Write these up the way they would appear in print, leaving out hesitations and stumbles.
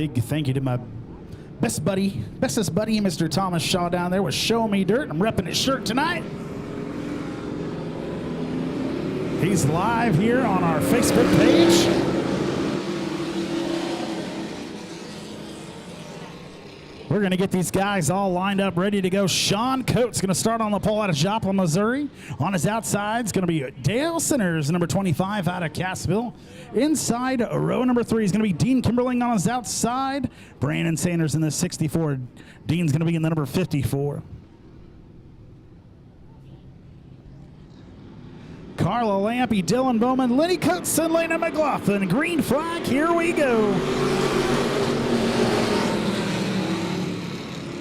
big thank you to my bestest buddy, Mr. Thomas Shaw down there with Show Me Dirt. I'm repping his shirt tonight. He's live here on our Facebook page. We're going to get these guys all lined up, ready to go. Sean Coates going to start on the pole out of Joplin, Missouri. On his outside is going to be Dale Centers, number 25, out of Cassville. Inside, row number 3 is going to be Dean Kimberling on his outside. Brandon Sanders in the 64. Dean's going to be in the number 54. Carla Lampy, Dylan Bowman, Lenny Coates, and Lena McLaughlin. Green flag, here we go.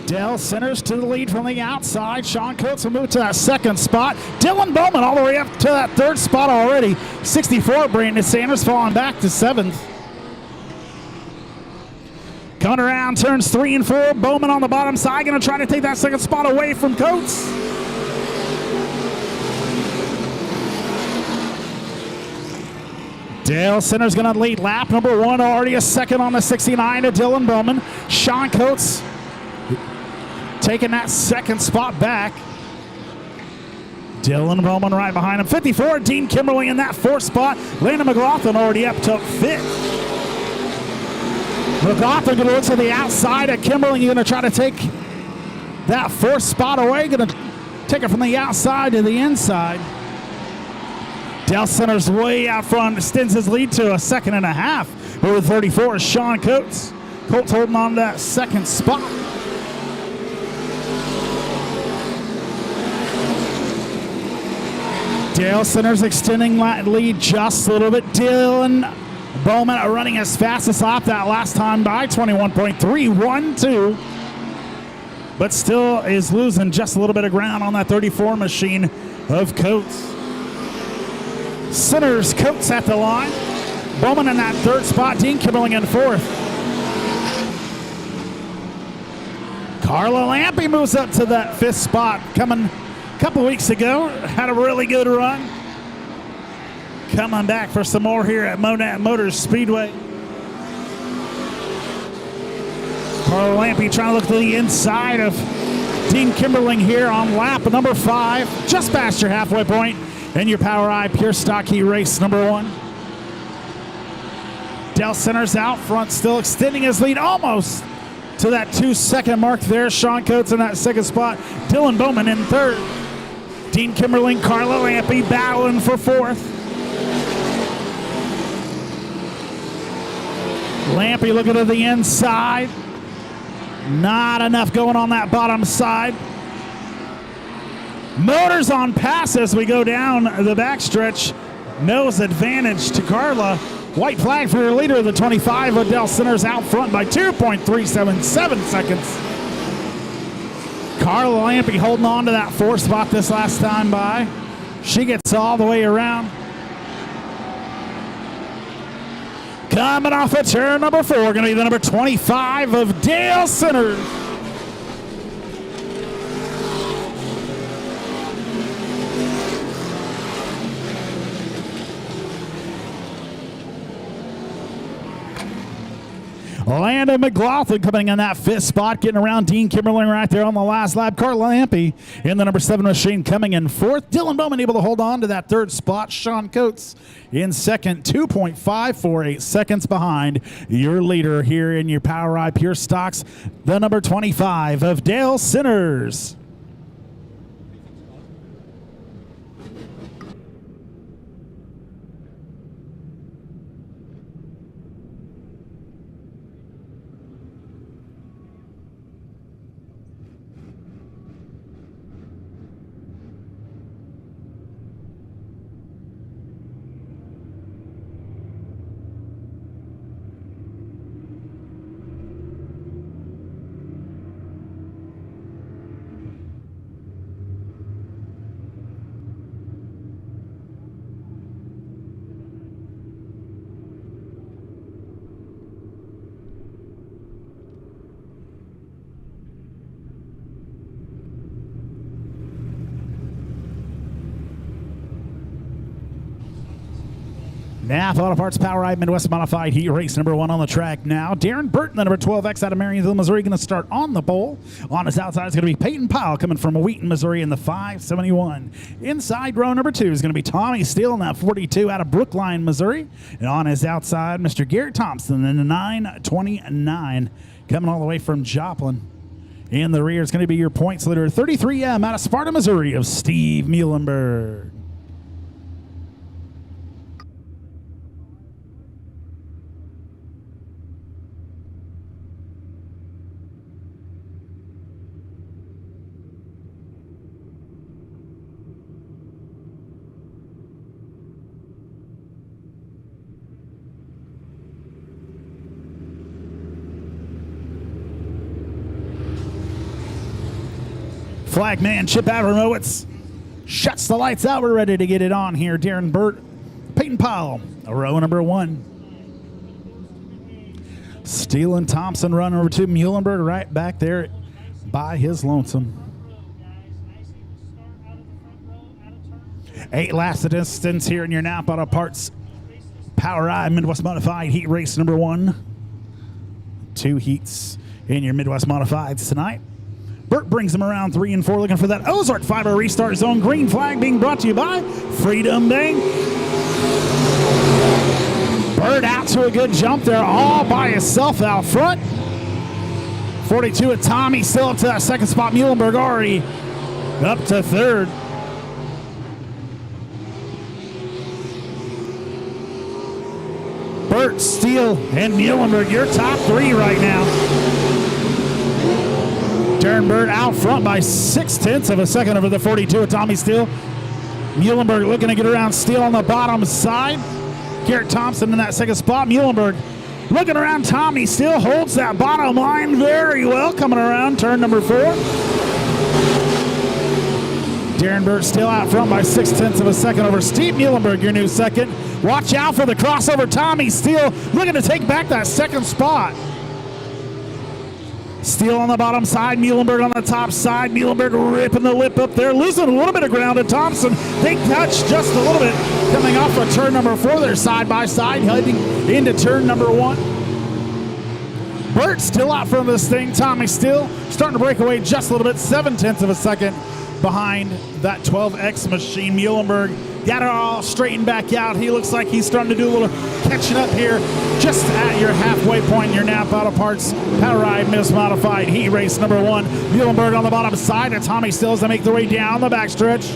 Dale Centers to the lead from the outside. Sean Coates will move to that second spot. Dylan Bowman all the way up to that third spot already. 64, Brandon Sanders falling back to 7th. Coming around turns 3 and 4. Bowman on the bottom side, going to try to take that second spot away from Coates. Dale Centers going to lead lap number 1, already a second on the 69 to Dylan Bowman. Sean Coates taking that second spot back. Dylan Bowman right behind him. 54, Dean Kimberling in that 4th spot. Lena McLaughlin already up to 5th. McLaughlin going to look to the outside of Kimberling. Going to try to take that 4th spot away. Going to take it from the outside to the inside. Dale Centers way out front, extends his lead to a 2.5. Over 34 is Sean Coates. Coates holding on to that second spot. Dale Centers extending that lead just a little bit. Dylan Bowman running his fastest lap that last time by 21.312. But still is losing just a little bit of ground on that 34 machine of Coates. Centers, Coates at the line. Bowman in that 3rd spot. Dean Kimberling in 4th. Carla Lampy moves up to that 5th spot. Coming a couple weeks ago, had a really good run. Coming back for some more here at Monett Motors Speedway. Carla Lampy trying to look to the inside of Dean Kimberling here on lap number 5. Just past your halfway point. And your Power Eye Pure Stock Heat race number 1. Dale Centers out front, still extending his lead almost to that 2-second mark there. Sean Coates in that 2nd spot. Dylan Bowman in 3rd. Dean Kimberling, Carla Lampy battling for 4th. Lampy looking to the inside. Not enough going on that bottom side. Motors on pass as we go down the backstretch. Nose advantage to Carla. White flag for your leader of the 25. Dale Centers out front by 2.377 seconds. Carla Lampy holding on to that 4th spot this last time by. She gets all the way around. Coming off of turn number 4, going to be the number 25 of Dale Centers. Landon McLaughlin coming in that 5th spot, getting around Dean Kimberling right there on the last lap. Carla Lampy in the number 7 machine coming in 4th. Dylan Bowman able to hold on to that 3rd spot. Sean Coates in 2nd, 2.548 seconds behind your leader here in your Power Eye Pure Stocks, the number 25 of Dale Centers. Napa Auto Parts Power Ride Midwest Modified Heat Race number 1 on the track now. Darren Burton, the number 12X out of Marysville, Missouri, going to start on the pole. On his outside is going to be Peyton Powell coming from Wheaton, Missouri in the 571. Inside row number 2 is going to be Tommy Steele in that 42 out of Brookline, Missouri. And on his outside, Mr. Garrett Thompson in the 929 coming all the way from Joplin. In the rear is going to be your points leader, 33M out of Sparta, Missouri of Steve Muhlenberg. Flagman Chip Abramowitz shuts the lights out. We're ready to get it on here. Darren Burt, Peyton Powell, row number 1. Steele and Thompson run over to Muhlenberg right back there by his lonesome. 8 laps of distance here in your Napa Auto Parts Power Ride Midwest Modified Heat Race number 1. 2 heats in your Midwest Modifieds tonight. Burt brings them around 3 and 4, looking for that Ozark Fiber Restart Zone. Green flag being brought to you by Freedom Bank. Burt out to a good jump there, all by himself out front. 42 with Tommy still up to that second spot. Muhlenberg already up to 3rd. Burt, Steele, and Muhlenberg, your top 3 right now. Darren Burt out front by 0.6 of a second over the 42 of Tommy Steele. Muhlenberg looking to get around Steele on the bottom side. Garrett Thompson in that second spot. Muhlenberg looking around Tommy Steele, holds that bottom line very well, coming around turn number 4. Darren Burt still out front by 0.6 of a second over Steve Muhlenberg, your new second. Watch out for the crossover. Tommy Steele looking to take back that second spot. Steele on the bottom side, Muhlenberg on the top side. Muhlenberg ripping the lip up there, losing a little bit of ground to Thompson. They touch just a little bit coming off of turn number 4 there, side by side, heading into turn number 1. Burt still out front of this thing. Tommy Steele starting to break away just a little bit, 0.7 of a second behind that 12X machine. Muhlenberg got it all straightened back out. He looks like he's starting to do a little catching up here just at your halfway point in your Napa Auto Parts Power Ride Midwest Modified Heat Race number 1. Muhlenberg on the bottom side, and Tommy Steele as they make their way down the backstretch.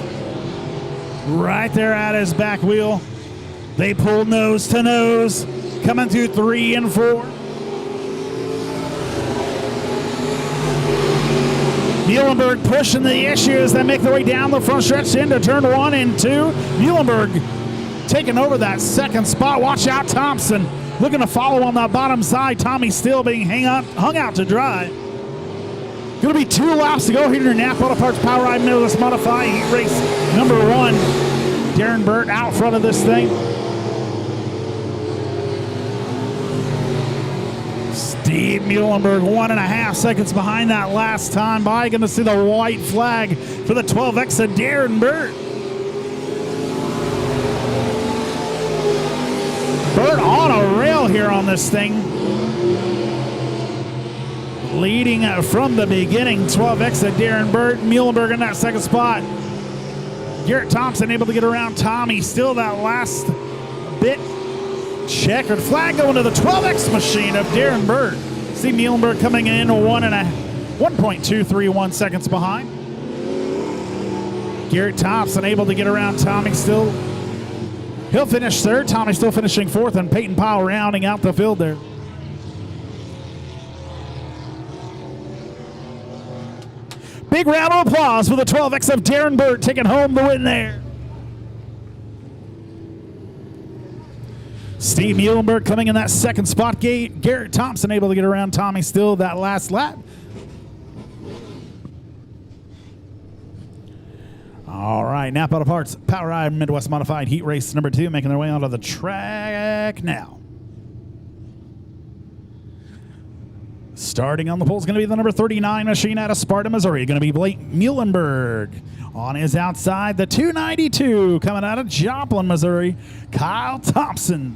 Right there at his back wheel. They pull nose to nose, coming through 3 and 4. Muhlenberg pushing the issue as they make their way down the front stretch into turn 1 and 2. Muhlenberg taking over that second spot. Watch out, Thompson looking to follow on that bottom side. Tommy Steele being hung out to dry. Going to be 2 laps to go here in your Napa Auto Parts Power Ride Midwest Modified Heat Race number 1. Darren Burt out front of this thing. Steve Muhlenberg 1.5 seconds behind that last time by. Going to see the white flag for the 12X of Darren Burt. Burt on a rail here on this thing. Leading from the beginning, 12X of Darren Burt. Muhlenberg in that second spot. Garrett Thompson able to get around Tommy. Still that last bit. Checkered flag going to the 12X machine of Darren Burt. See Muhlenberg coming in 1.231 seconds behind. Garrett Thompson able to get around Tommy Steele. He'll finish 3rd. Tommy Steele finishing 4th, and Peyton Powell rounding out the field there. Big round of applause for the 12X of Darren Burt taking home the win there. Steve Muhlenberg coming in that second spot. Garrett Thompson able to get around Tommy Steele that last lap. All right, Napa Auto Parts Power Ride Midwest Modified Heat Race number 2 making their way onto the track now. Starting on the pole is going to be the number 39 machine out of Sparta, Missouri. Going to be Blake Muhlenberg. On his outside, the 292 coming out of Joplin, Missouri, Kyle Thompson.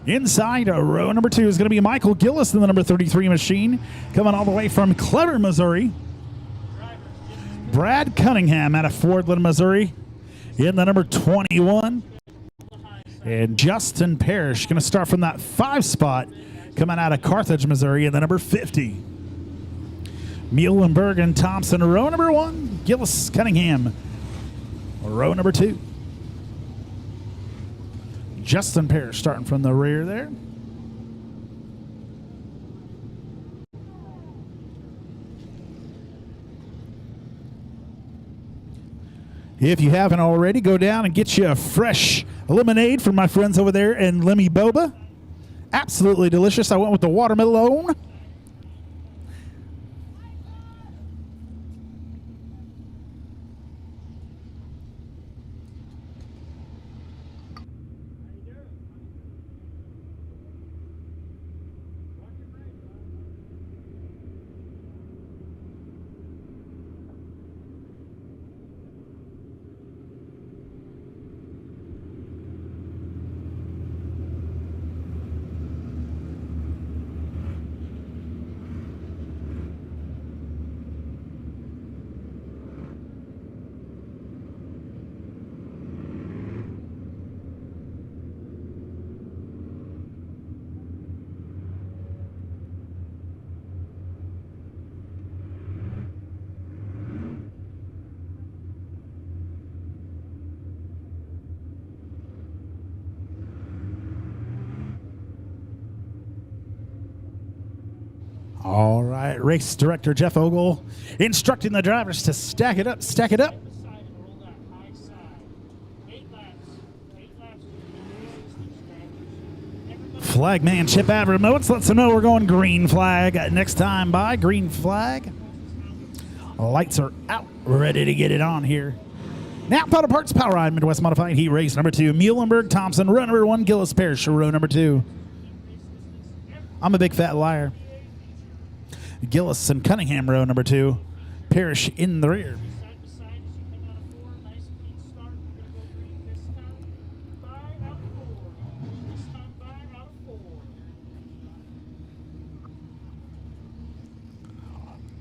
Inside row number 2 is going to be Michael Gillis in the number 33 machine. Coming all the way from Clever, Missouri, Brad Cunningham out of Fordland, Missouri in the number 21. And Justin Parrish going to start from that 5 spot coming out of Carthage, Missouri in the number 50. Muhlenberg and Thompson, row number 1. Gillis, Cunningham, row number 2. Justin Parrish starting from the rear there. If you haven't already, go down and get you a fresh lemonade from my friends over there in Lemmy Boba. Absolutely delicious. I went with the watermelon. All right, race director Jeff Ogle instructing the drivers to stack it up, stack it up. Flagman Chip out remotes lets them know we're going green flag next time by. Green flag. Lights are out, ready to get it on here. Now, Auto Parts Power Ride Midwest Modified Heat Race number 2. Muhlenberg, Thompson, row number 1. Gillis, Parrish, row number 2. I'm a big fat liar. Gillis and Cunningham, row number 2. Parrish in the rear.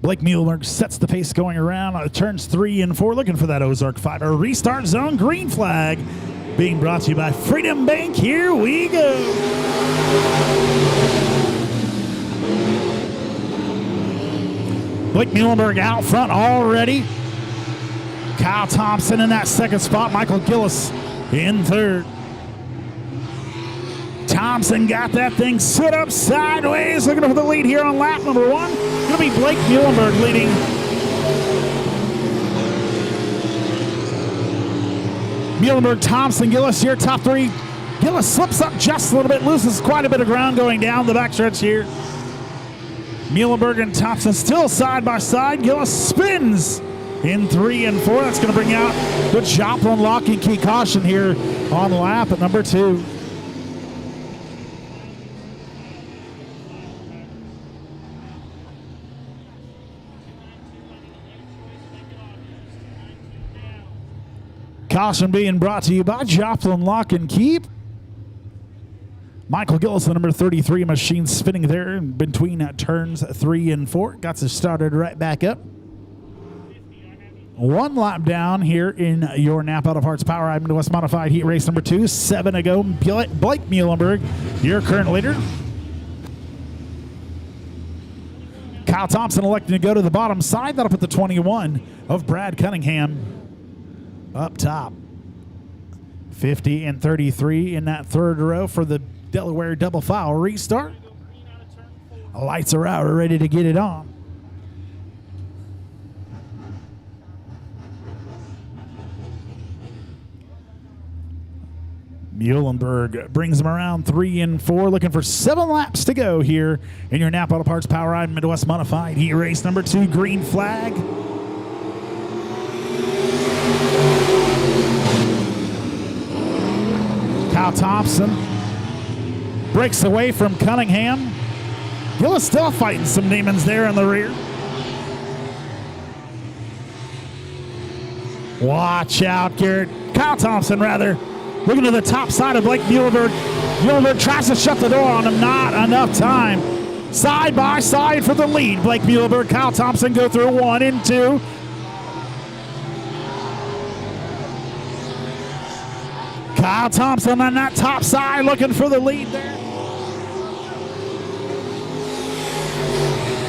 Blake Muhlenberg sets the pace going around turns 3 and 4, looking for that Ozark 5. A restart zone, green flag, being brought to you by Freedom Bank. Here we go. Blake Muhlenberg out front already. Kyle Thompson in that second spot. Michael Gillis in third. Thompson got that thing set up sideways, looking for the lead here on lap number 1. Going to be Blake Muhlenberg leading. Muhlenberg, Thompson, Gillis here, top 3. Gillis slips up just a little bit, loses quite a bit of ground going down the backstretch here. Muhlenberg and Thompson still side by side. Gillis spins in 3 and 4. That's going to bring out the Joplin lock and key caution here on lap at number 2. Caution being brought to you by Joplin Lock and Keep. Michael Gillis, the number 33 machine, spinning there in between turns 3 and 4. Got us started right back up. 1 lap down here in your Napa Auto Parts Power Ride Midwest Modified Heat Race number 2. 7 to go. Blake Muhlenberg, your current leader. Kyle Thompson electing to go to the bottom side. That'll put the 21 of Brad Cunningham up top. 50 and 33 in that third row for the Delaware double file restart. Lights are out, we're ready to get it on. Muhlenberg brings him around 3 and 4, looking for 7 laps to go here in your Napa Auto Parts Power Ride Midwest Modified Heat Race number 2, green flag. Kyle Thompson breaks away from Cunningham. Gillis still fighting some demons there in the rear. Watch out, Garrett. Kyle Thompson, rather. Looking to the top side of Blake Muhlenberg. Muhlenberg tries to shut the door on him. Not enough time. Side by side for the lead. Blake Muhlenberg, Kyle Thompson go through 1 and 2. Kyle Thompson on that top side looking for the lead there.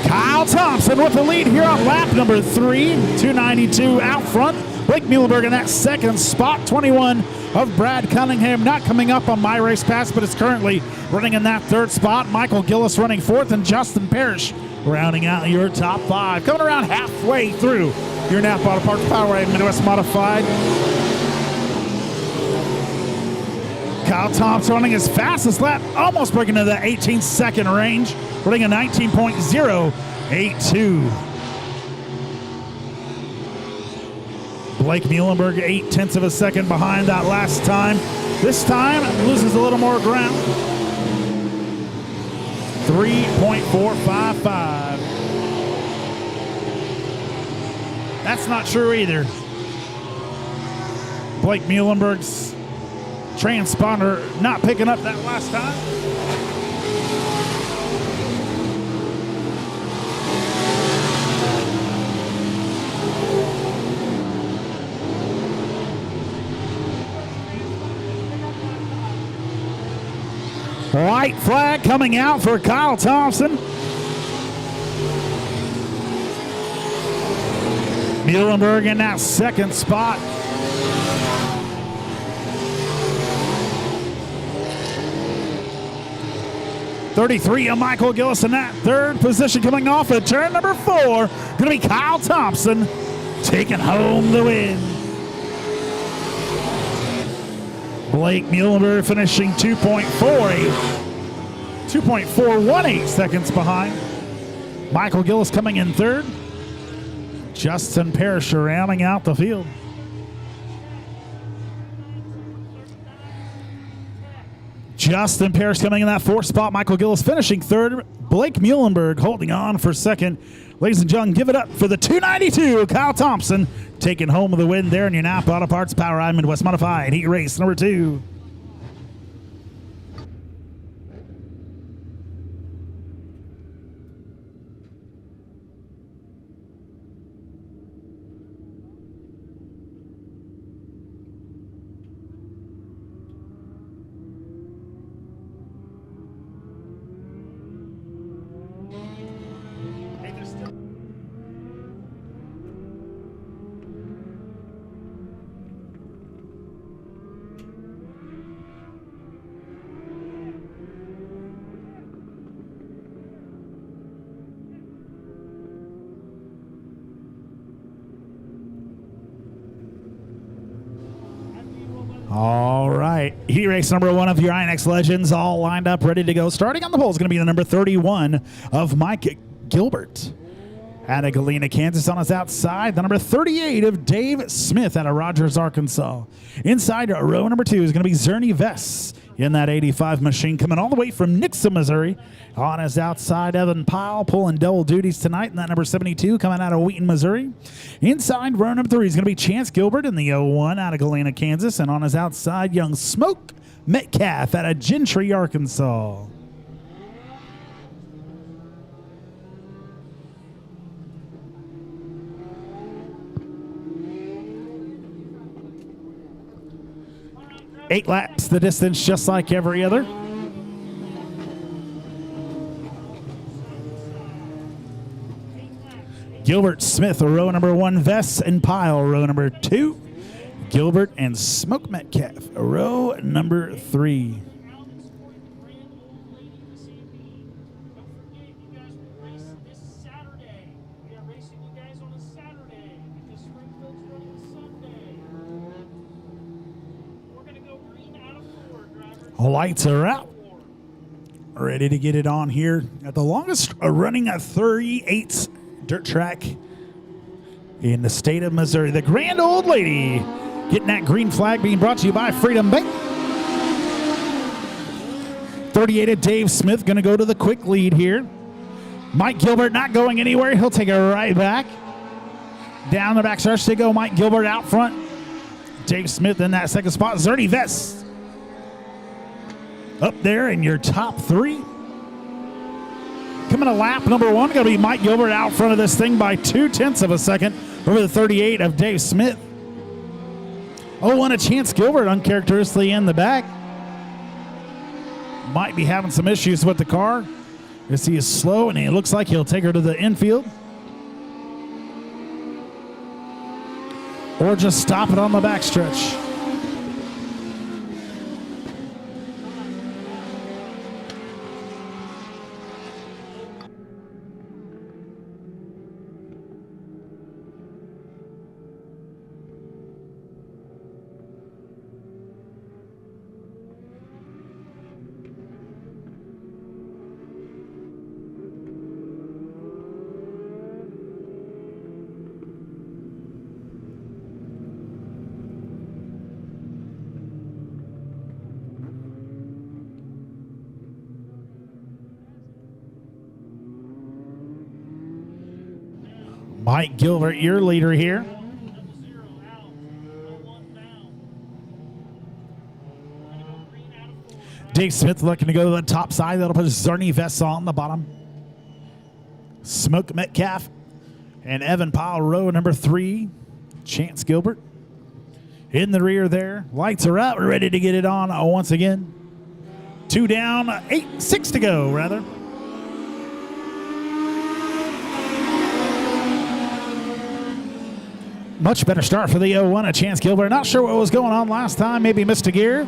Kyle Thompson with the lead here on lap number 3. 292 out front. Blake Muhlenberg in that second spot. 21 of Brad Cunningham not coming up on My Race Pass, but is currently running in that third spot. Michael Gillis running fourth, and Justin Parrish rounding out your top 5. Coming around halfway through your Napa Auto Parts Powerway Midwest Modified. Kyle Thompson running his fastest lap, almost breaking into the 18-second range, running a 19.082. Blake Muhlenberg 0.8 of a second behind that last time. This time loses a little more ground. 3.455. That's not true either. Blake Muhlenberg's transponder not picking up that last time. White flag coming out for Kyle Thompson. Muhlenberg in that second spot. .33 of Michael Gillis in that third position, coming off at turn number 4. Going to be Kyle Thompson taking home the win. Blake Muhlenberg finishing 2.418 seconds behind. Michael Gillis coming in third. Justin Parrish rounding out the field. Justin Parrish coming in that fourth spot. Michael Gillis finishing third. Blake Muhlenberg holding on for second. Ladies and gentlemen, give it up for the 292. Kyle Thompson taking home the win there in your Napa Auto Parts Power Ride Midwest Modified Heat Race number 2. All right, Heat Race number 1 of your INX Legends all lined up, ready to go. Starting on the pole is going to be the number 31 of Mike Gilbert out of Galena, Kansas. On his outside, the number 38 of Dave Smith out of Rogers, Arkansas. Inside row number 2 is going to be Zerny Vess in that 85 machine, coming all the way from Nixa, Missouri. On his outside, Evan Pyle pulling double duties tonight in that number 72 coming out of Wheaton, Missouri. Inside row number 3 is going to be Chance Gilbert in the 01 out of Galena, Kansas. And on his outside, young Smoke Metcalf out of Gentry, Arkansas. Eight laps the distance, just like every other. Gilbert, Smith, row number 1, Vess and Pyle, row number 2. Gilbert and Smoke Metcalf, row number 3. Lights are out. Ready to get it on here at the longest running at 38 dirt track in the state of Missouri. The Grand Old Lady getting that green flag, being brought to you by Freedom Bank. 38 of Dave Smith going to go to the quick lead here. Mike Gilbert not going anywhere. He'll take it right back. Down the back stretch they go. Mike Gilbert out front. Dave Smith in that second spot. Zerny Vest up there in your top three. Coming to lap number one, going to be Mike Gilbert out front of this thing by 0.2 of a second over the 38 of Dave Smith. Oh, and a Chance Gilbert uncharacteristically in the back. Might be having some issues with the car. As he is slow, and it looks like he'll take her to the infield. Or just stop it on the backstretch. Mike Gilbert, your leader here. Dave Smith looking to go to the top side. That'll put Zerny Vest on the bottom. Smoke Metcalf and Evan Powell, row number 3. Chance Gilbert in the rear there. Lights are out. We're ready to get it on once again. 2 down, 6 to go, rather. Much better start for the 01 of Chance Gilbert. Not sure what was going on last time. Maybe missed a gear.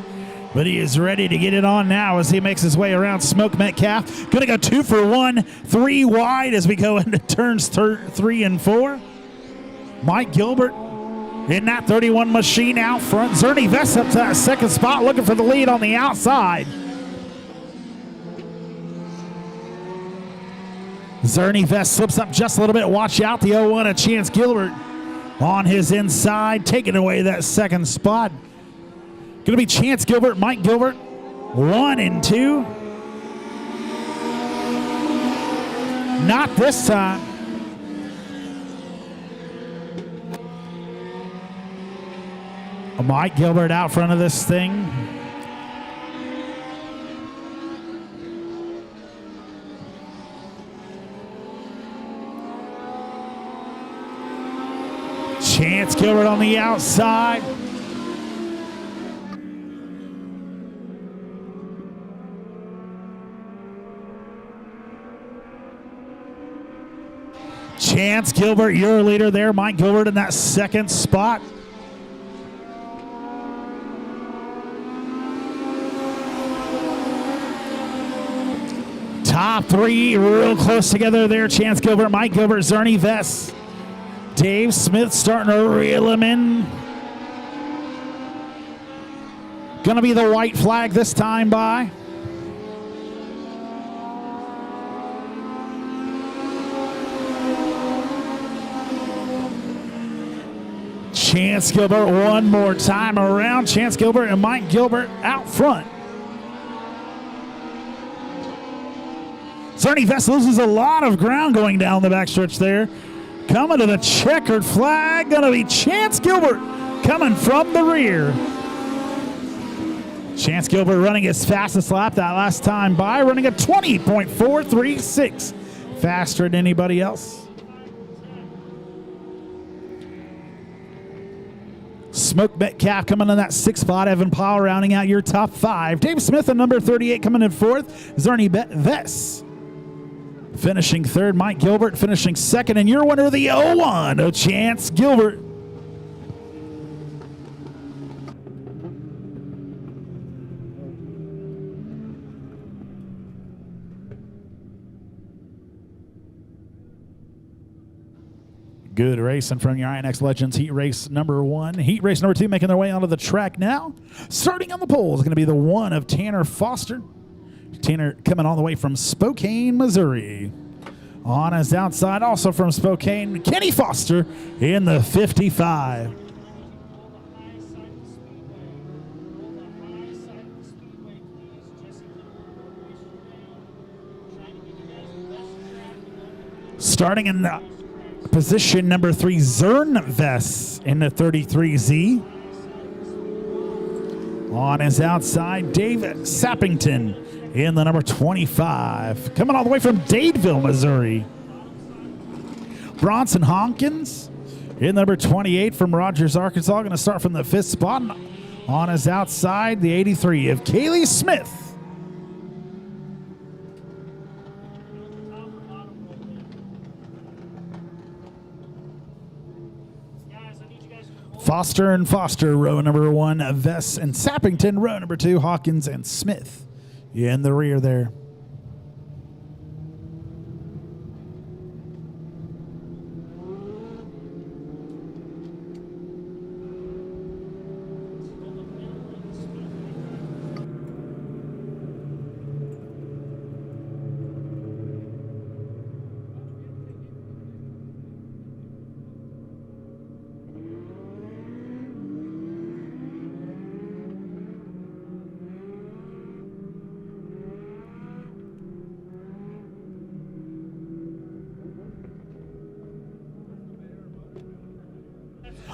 But he is ready to get it on now as he makes his way around Smoke Metcalf. Going to go 2 for 1, 3 wide as we go into turns 3 and 4. Mike Gilbert in that 31 machine out front. Zerny Vest up to that second spot, looking for the lead on the outside. Zerny Vest slips up just a little bit. Watch out, the 01 of Chance Gilbert on his inside, taking away that second spot. Going to be Chance Gilbert, Mike Gilbert, 1 and 2. Not this time. Mike Gilbert out front of this thing. Chance Gilbert on the outside. Chance Gilbert, your leader there. Mike Gilbert in that second spot. Top 3 real close together there. Chance Gilbert, Mike Gilbert, Zerny Vest. Dave Smith starting to reel him in. Gonna be the white flag this time by. Chance Gilbert one more time around. Chance Gilbert and Mike Gilbert out front. Zerny Vest loses a lot of ground going down the backstretch there. Coming to the checkered flag, gonna be Chance Gilbert coming from the rear. Chance Gilbert running his fastest lap that last time by, running a 20.436. Faster than anybody else. Smoke Metcalf coming in that 6th spot. Evan Powell rounding out your top 5. Dave Smith at number 38 coming in 4th. Zerny Vest finishing 3rd. Mike Gilbert finishing 2nd. And your winner, the 01 of Chance Gilbert. Good racing from your INX Legends Heat Race number 1. Heat Race number 2 making their way onto the track now. Starting on the pole is going to be the 1 of Tanner Foster. Tanner coming all the way from Spokane, Missouri. On his outside, also from Spokane, Kenny Foster in the 55. Starting in position number 3, Zernvest in the 33Z. On his outside, David Sappington in the number 25. Coming all the way from Dadeville, Missouri. Bronson Hawkins in the number 28 from Rogers, Arkansas. Going to start from the 5th spot. On his outside, the 83 of Kaylee Smith. Foster and Foster, row number 1, Vest and Sappington, row number 2, Hawkins and Smith in the rear there.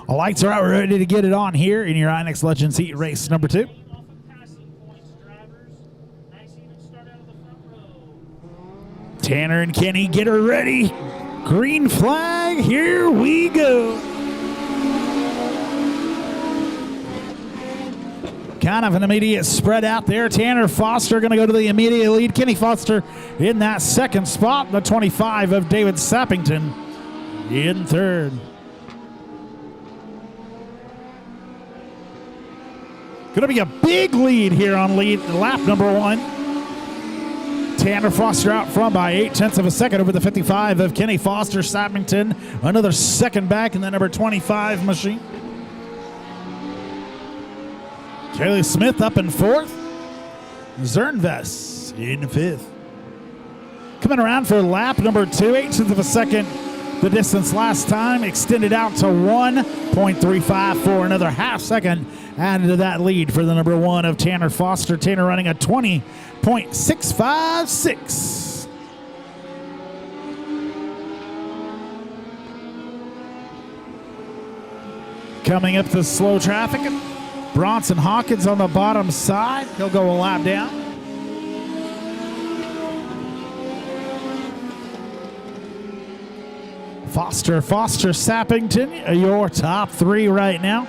The lights are out. We're ready to get it on here in your INX Legends Heat Race number 2. Tanner and Kenny, get her ready. Green flag, here we go. Kind of an immediate spread out there. Tanner Foster going to go to the immediate lead. Kenny Foster in that 2nd spot. The 25 of David Sappington in 3rd. Going to be a big lead here on lap number 1. Tanner Foster out front by 0.8 of a second over the 55 of Kenny Foster. Sappington another second back in the number 25 machine. Kaylee Smith up in 4th. Zernvest in 5th. Coming around for lap number 2, 0.8 of a second. The distance last time extended out to 1.35 for another half second. Added to that lead for the number 1 of Tanner Foster. Tanner running a 20.656. Coming up the slow traffic, Bronson Hawkins on the bottom side. He'll go a lap down. Foster, Sappington, your top 3 right now.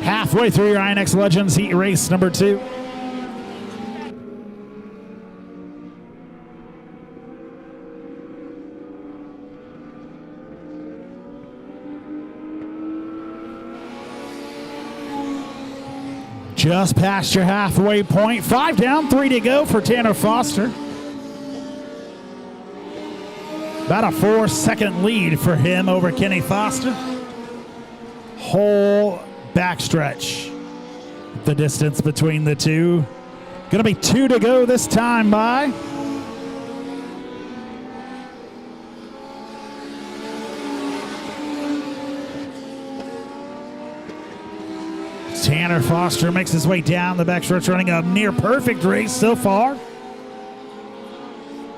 Halfway through your INX Legends Heat Race number 2. Just past your halfway point. 5 down, 3 to go for Tanner Foster. About a 4-second lead for him over Kenny Foster. Whole backstretch. The distance between the two. Gonna be 2 to go this time by. Tanner Foster makes his way down the backstretch, running a near perfect race so far.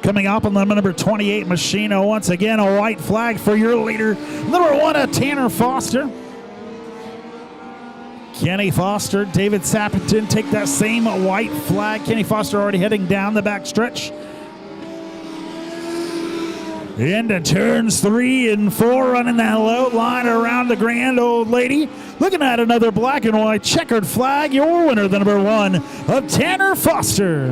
Coming up on the number 28 machine, once again a white flag for your leader. Number 1, Tanner Foster. Kenny Foster, David Sappington take that same white flag. Kenny Foster already heading down the backstretch. Into turns 3 and 4, running that low line around the grand old lady. Looking at another black and white checkered flag. Your winner, the number 1 of Tanner Foster.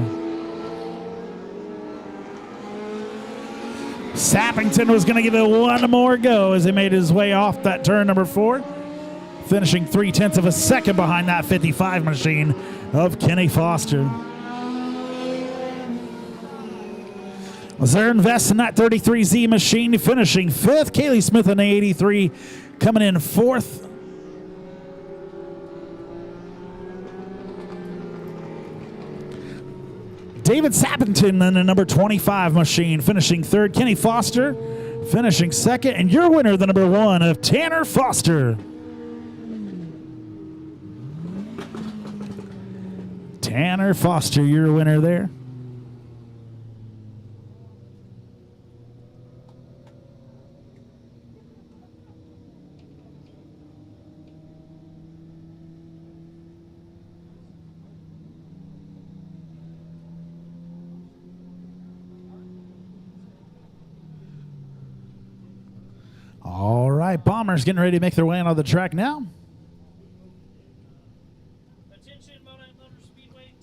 Sappington was going to give it one more go as he made his way off that turn number 4. Finishing 0.3 of a second behind that 55 machine of Kenny Foster. Zernvest in that 33Z machine finishing 5th. Kaylee Smith in the 83 coming in 4th. David Sappington in the number 25 machine finishing 3rd. Kenny Foster finishing 2nd. And your winner, the number 1 of Tanner Foster. Tanner Foster, your winner there. All right, Bombers getting ready to make their way onto the track now. Attention, Monett Motor Speedway.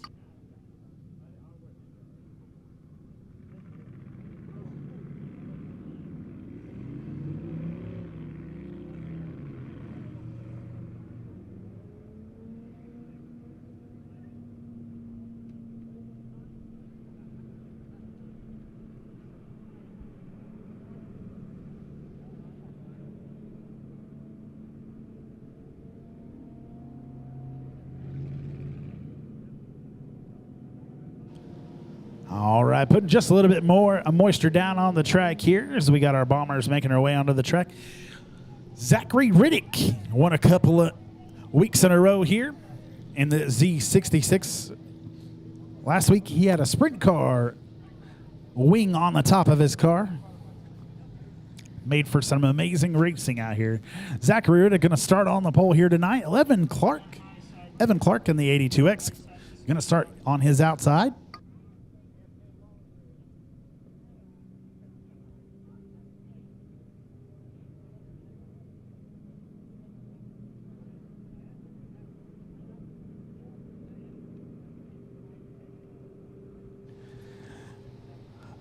All right, putting just a little bit more moisture down on the track here as we got our Bombers making their way onto the track. Zachary Riddick won a couple of weeks in a row here in the Z66. Last week he had a sprint car wing on the top of his car. Made for some amazing racing out here. Zachary Riddick going to start on the pole here tonight. Evan Clark in the 82X going to start on his outside.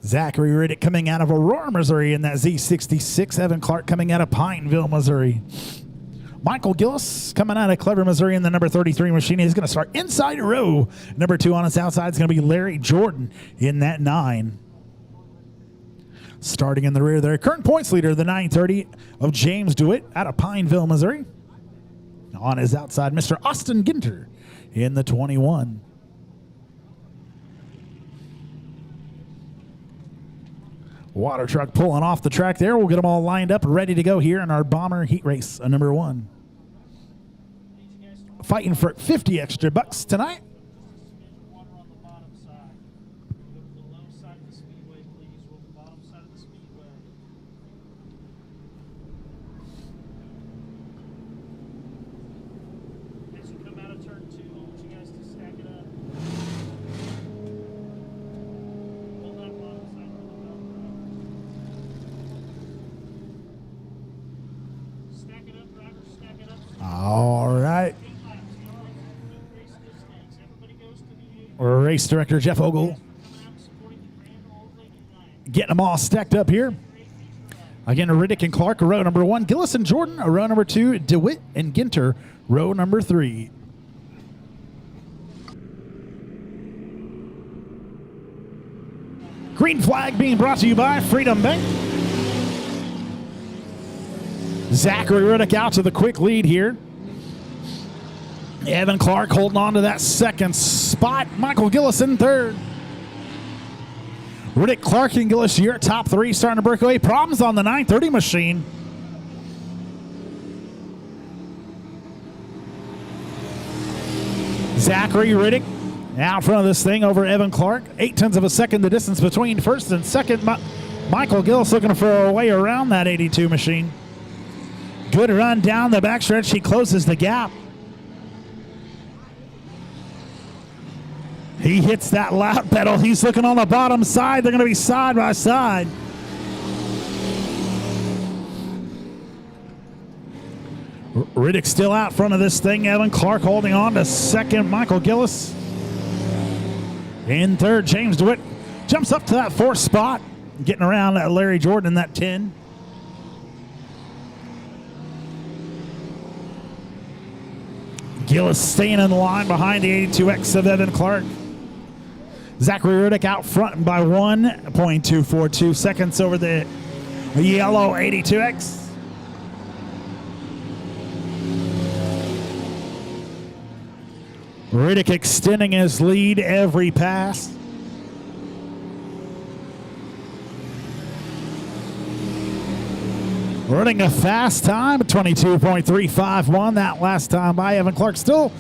Zachary Riddick coming out of Aurora, Missouri in that Z66. Evan Clark coming out of Pineville, Missouri. Michael Gillis coming out of Clever, Missouri in the number 33 machine. He's going to start inside row. Number 2 on his outside is going to be Larry Jordan in that 9. Starting in the rear there, current points leader, the 930 of James DeWitt out of Pineville, Missouri. On his outside, Mr. Austin Ginter in the 21. Water truck pulling off the track there. We'll get them all lined up, ready to go here in our Bomber Heat Race number 1. Fighting for 50 extra bucks tonight. Water on the bottom side. Go to the low side of the speedway, please. Roll the bottom side of the speedway. As you come out of turn 2, I want you guys to stack it up. Hold that bottom side for the belt. Stack it up, drivers. Stack it up. All right. Race director Jeff Ogle getting them all stacked up here. Again, Riddick and Clark, row number 1. Gillis and Jordan, row number 2. DeWitt and Ginter, row number 3. Green flag being brought to you by Freedom Bank. Zachary Riddick out to the quick lead here. Evan Clark holding on to that second spot. Michael Gillis in third. Riddick, Clark, and Gillis, your top 3 starting to break away. Problems on the 930 machine. Zachary Riddick out front of this thing over Evan Clark. 0.8 of a second the distance between first and second. Michael Gillis looking for a way around that 82 machine. Good run down the backstretch. He closes the gap. He hits that loud pedal. He's looking on the bottom side. They're going to be side by side. Riddick still out front of this thing. Evan Clark holding on to second. Michael Gillis in third. James DeWitt jumps up to that 4th spot, getting around that Larry Jordan in that 10. Gillis staying in the line behind the 82X of Evan Clark. Zachary Riddick out front by 1.242 seconds over the yellow 82X. Riddick extending his lead every pass. Running a fast time, 22.351 that last time by. Evan Clark still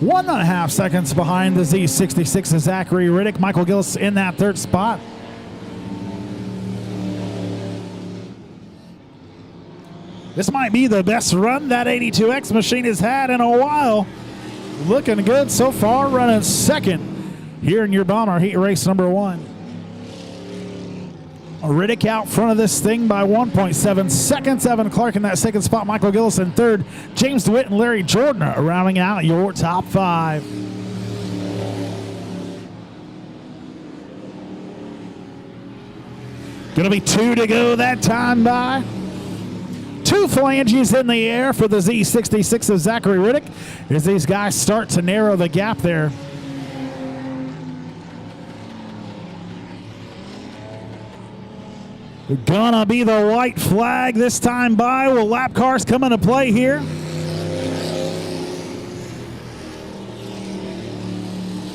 1.5 seconds behind the Z66 of Zachary Riddick. Michael Gillis in that third spot. This might be the best run that 82X machine has had in a while. Looking good so far, running second here in your Bomber Heat Race number 1. Riddick out front of this thing by 1.7 seconds. Evan Clark in that second spot. Michael Gillis in third. James DeWitt and Larry Jordan rounding out your top 5. Gonna be 2 to go that time by. 2 flanges in the air for the Z66 of Zachary Riddick as these guys start to narrow the gap there. Gonna be the white flag this time by. Will lap cars come into play here?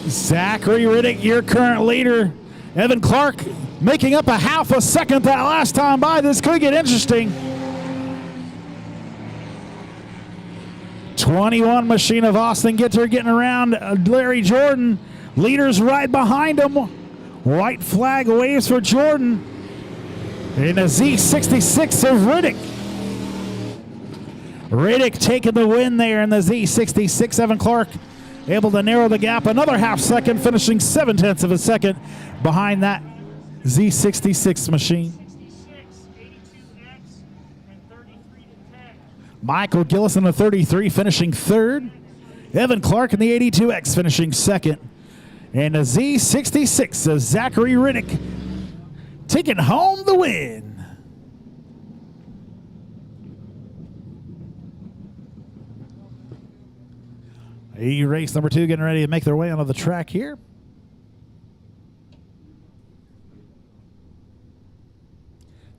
Zachary Riddick, your current leader. Evan Clark making up a half a second that last time by. This could get interesting. 21 machine of Austin Gitter getting around Larry Jordan. Leaders right behind him. White flag waves for Jordan. In a Z66 of Riddick. Riddick taking the win there in the Z66. Evan Clark able to narrow the gap another half second, finishing 0.7 of a second behind that Z66 machine. 66, 82X, and 33 to 10. Michael Gillis in the 33 finishing third. Evan Clark in the 82X finishing second. And the Z66 of Zachary Riddick taking home the win. Race number 2 getting ready to make their way onto the track here.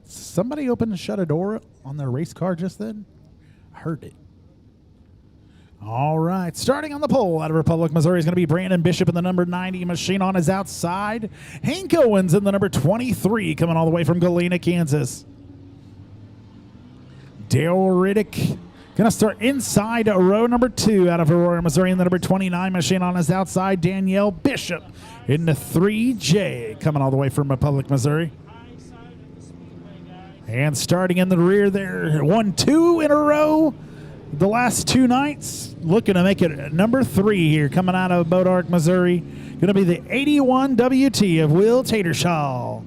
Somebody opened and shut a door on their race car just then? I heard it. All right, starting on the pole out of Republic, Missouri is going to be Brandon Bishop in the number 90 machine on his outside. Hank Owens in the number 23 coming all the way from Galena, Kansas. Dale Riddick going to start inside row number 2 out of Aurora, Missouri in the number 29 machine on his outside. Danielle Bishop in the 3J coming all the way from Republic, Missouri. High side of the Speedway, guys. And starting in the rear there, 1-2 in a row. The last 2 nights, looking to make it number 3 here, coming out of Bodark, Missouri. Going to be the 81 WT of Will Tatershaw.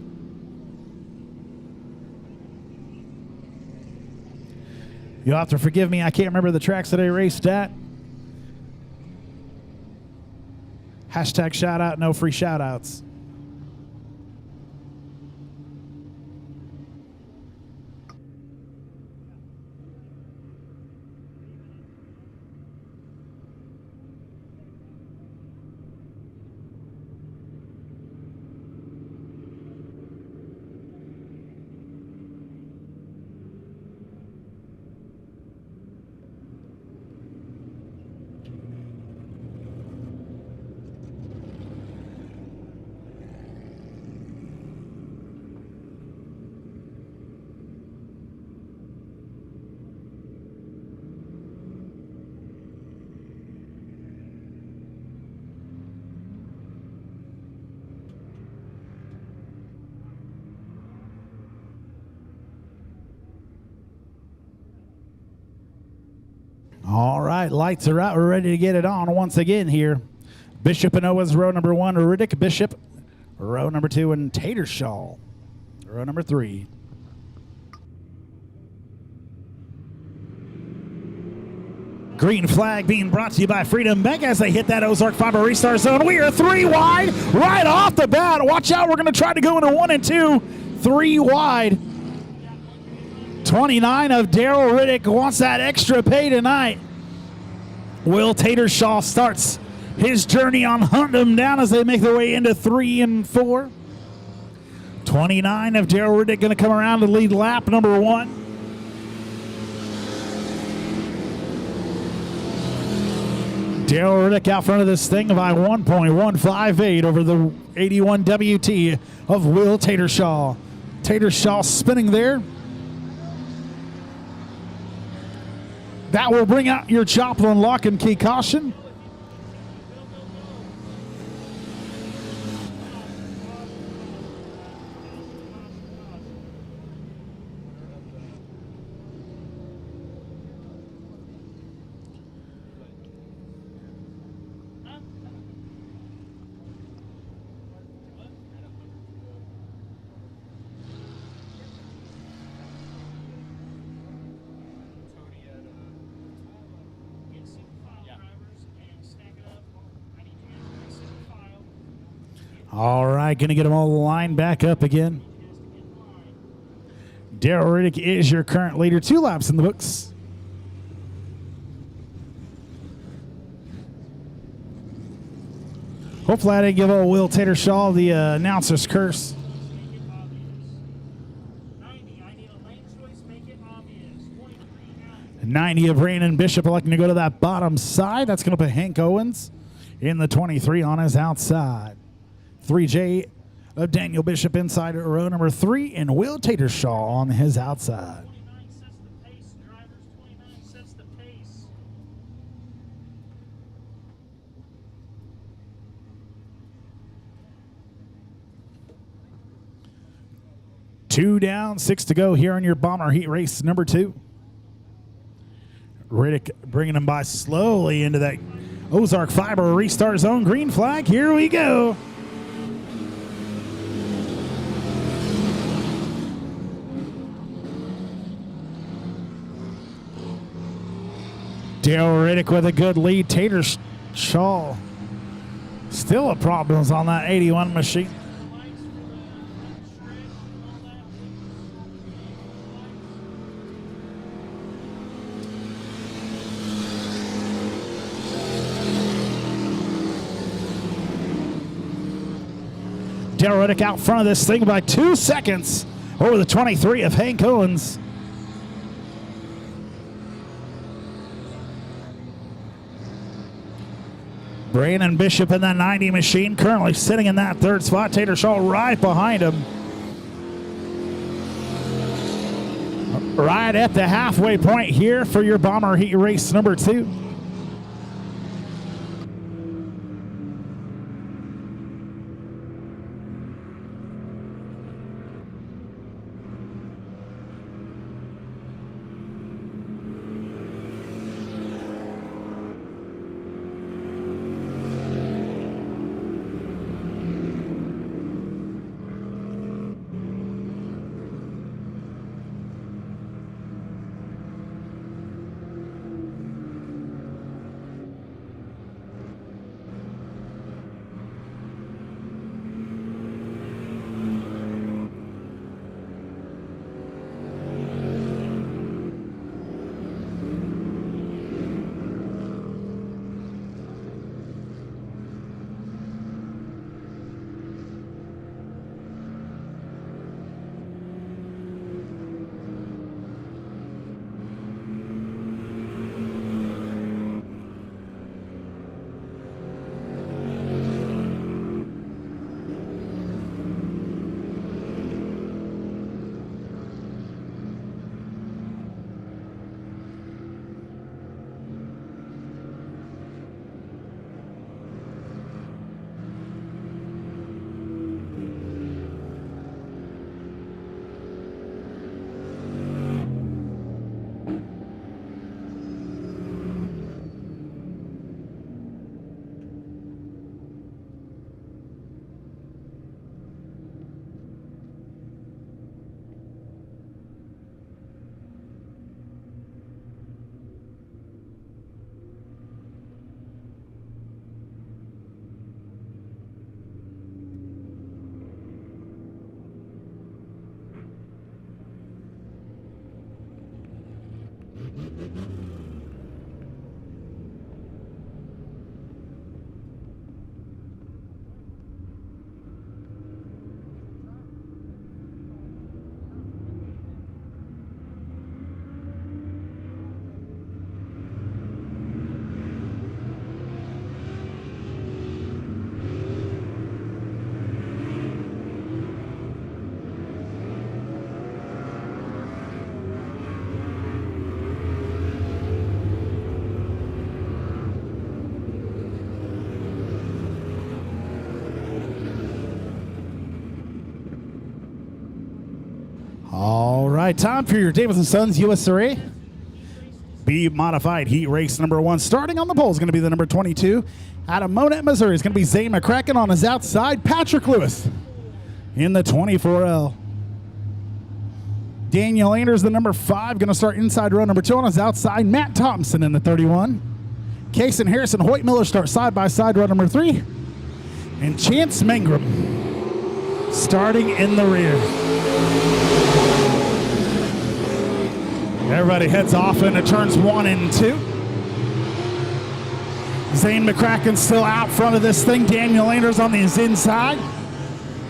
You'll have to forgive me, I can't remember the tracks that I raced at. Hashtag shout out, no free shout outs. All right, lights are out. We're ready to get it on once again here. Bishop and Owens, row number 1. Riddick, Bishop, row number 2. And Tatershaw, row number 3. Green flag being brought to you by Freedom Bank as they hit that Ozark Fiber restart zone. We are 3 wide right off the bat. Watch out, we're going to try to go into 1 and 2. 3 wide. 29 of Daryl Riddick wants that extra pay tonight. Will Tatershaw starts his journey on hunting them down as they make their way into 3 and 4. 29 of Daryl Riddick going to come around to lead lap number 1. Daryl Riddick out front of this thing by 1.158 over the 81 WT of Will Tatershaw. Tatershaw spinning there. That will bring out your Joplin lock and key caution. All right, going to get them all lined back up again. Darrell Riddick is your current leader. 2 laps in the books. Hopefully I didn't give old Will Tatershaw the announcer's curse. 90 of Brandon Bishop electing to go to that bottom side. That's going to put Hank Owens in the 23 on his outside. 3J of Daniel Bishop inside row number 3, and Will Tatershaw on his outside. 29 sets the pace, drivers. 29 sets the pace. Two down, 6 to go here on your Bomber Heat Race number 2. Riddick bringing him by slowly into that Ozark Fiber restart zone. Green flag, here we go. Darrell Riddick with a good lead. Tatershaw still a problems on that 81 machine. Darrell Riddick out front of this thing by 2 seconds over the 23 of Hank Owens. Brandon Bishop in that 90 machine currently sitting in that 3rd spot. Tatershaw right behind him. Right at the halfway point here for your Bomber Heat Race number 2. All right, time for your Davis & Sons USA B Modified Heat Race number 1. Starting on the pole is going to be the number 22. Out of Monett, Missouri, is going to be Zane McCracken on his outside. Patrick Lewis in the 24L. Daniel Anders, the number 5, going to start inside row number 2 on his outside. Matt Thompson in the 31. Case and Harrison Hoyt Miller start side by side row number 3. and Chance Mangrum starting in the rear. Everybody heads off into turns 1 and 2. Zane McCracken still out front of this thing. Daniel Anders on his inside.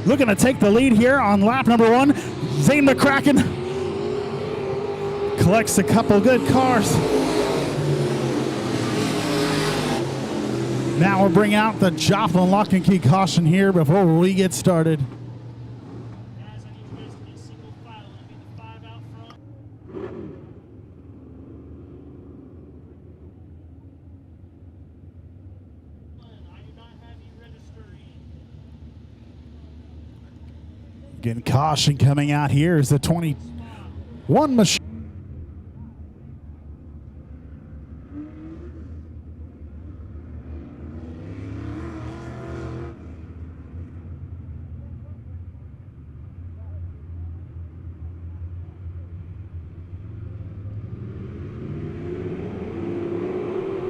Looking to take the lead here on lap number 1. Zane McCracken collects a couple good cars. Now we'll bring out the Joplin lock and key caution here before we get started. Guys, I need you guys to be single file. It'll be the 5 out front. I do not have you registering. Again, caution coming out here is the 21 machine.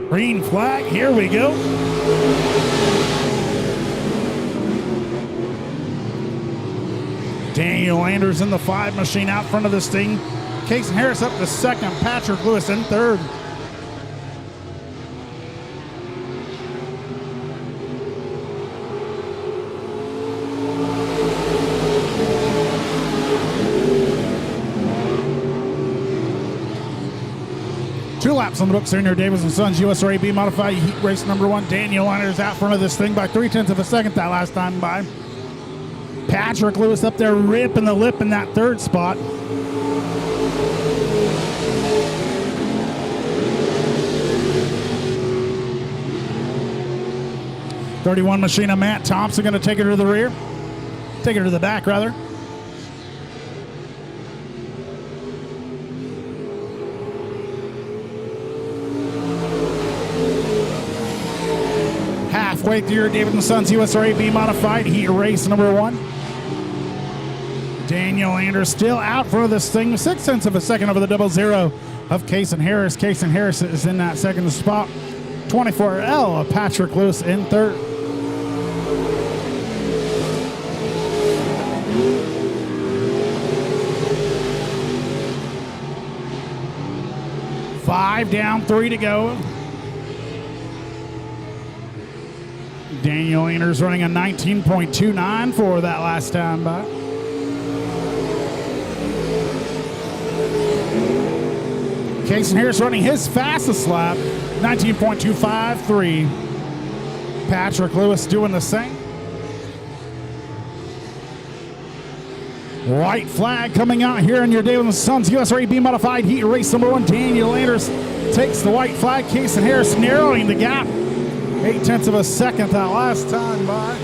Green flag, here we go. Daniel Anders in the 5 machine out front of this thing. Casey Harris up to 2nd, Patrick Lewis in 3rd. Two laps on the books here in your Davis & Sons USRAB Modified Heat Race number 1. Daniel Anders out front of this thing by 0.3 of a second that last time by. Patrick Lewis up there ripping the lip in that 3rd spot. .31 machine of Matt Thompson going to take her to the rear. Take her to the back, rather. Halfway through your David & Sons USRAB Modified Heat Race number 1. Daniel Anders still out front of this thing. 0.6 of a second over the 00 of Casey Harris. Casey Harris is in that 2nd spot. 24L of Patrick Lewis in 3rd. Five down, 3 to go. Daniel Anders running a 19.29 for that last time by. Casey Harris running his fastest lap, 19.253. Patrick Lewis doing the same. White flag coming out here in your David & Sons USRAB Modified Heat Race number 1. Daniel Anders takes the white flag. Casey Harris narrowing the gap. 0.8 of a second that last time by.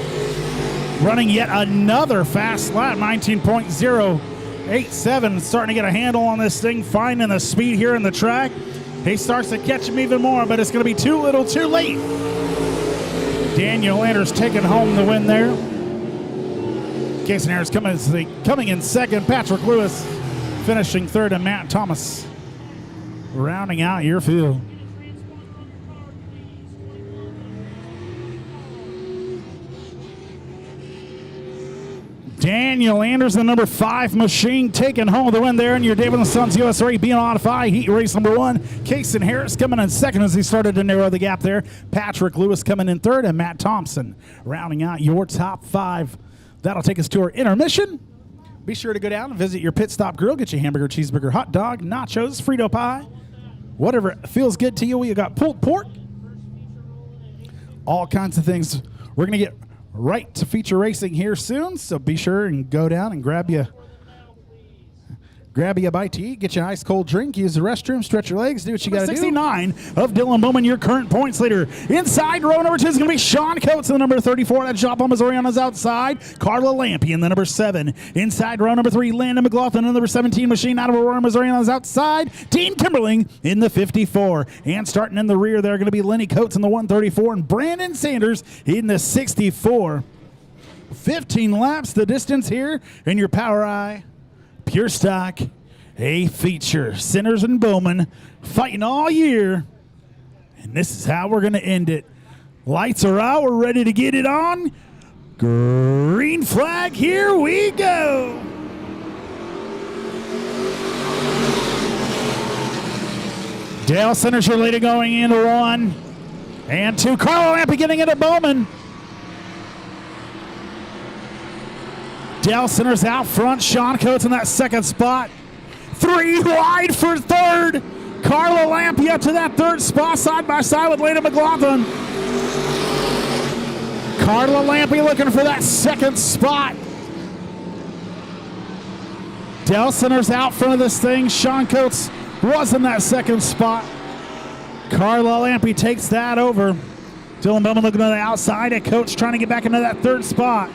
Running yet another fast lap, 19.087. Starting to get a handle on this thing, finding the speed here in the track. He starts to catch him even more, but it's going to be too little, too late. Daniel Anders taking home the win there. Casey Harris coming in 2nd. Patrick Lewis finishing 3rd, and Matt Thomas rounding out your field. Daniel Anders, the number 5 machine, taking home the win there in your David & Sons USRAB Modified Heat Race number 1. Casey Harris coming in 2nd as he started to narrow the gap there. Patrick Lewis coming in 3rd, and Matt Thompson rounding out your top 5. That'll take us to our intermission. Be sure to go down and visit your Pit Stop Grill. Get your hamburger, cheeseburger, hot dog, nachos, Frito pie, whatever feels good to you. We got pulled pork, all kinds of things. We're going to get right to feature racing here soon, so be sure and go down and grab you a bite to eat, get you an ice cold drink, use the restroom, stretch your legs, do what you got to do. 69 of Dylan Bowman, your current points leader. Inside row number 2 is going to be Sean Coates in the number 34. That Joplin, Missouri on his outside. Carla Lampe in the number 7. Inside row number 3, Landon McLaughlin in the number 17 machine out of Aurora, Missouri on his outside. Dean Kimberling in the 54. And starting in the rear, they're going to be Lenny Coates in the 134 and Brandon Sanders in the 64. 15 laps the distance here in your Power Eye Pure Stock A feature. Sinners and Bowman fighting all year, and this is how we're going to end it. Lights are out. We're ready to get it on. Green flag, here we go. Dale Centers your leader going into 1 and 2. Carlo Lampe getting into Bowman. Dale Centers out front. Sean Coates in that second spot. 3 wide for third. Carlo Lampe up to that third spot, side by side with Landon McLaughlin. Carlo Lampe looking for that second spot. Dale Centers out front of this thing. Sean Coates was in that second spot. Carlo Lampe takes that over. Dylan Bowman looking to the outside at Coates, trying to get back into that third spot.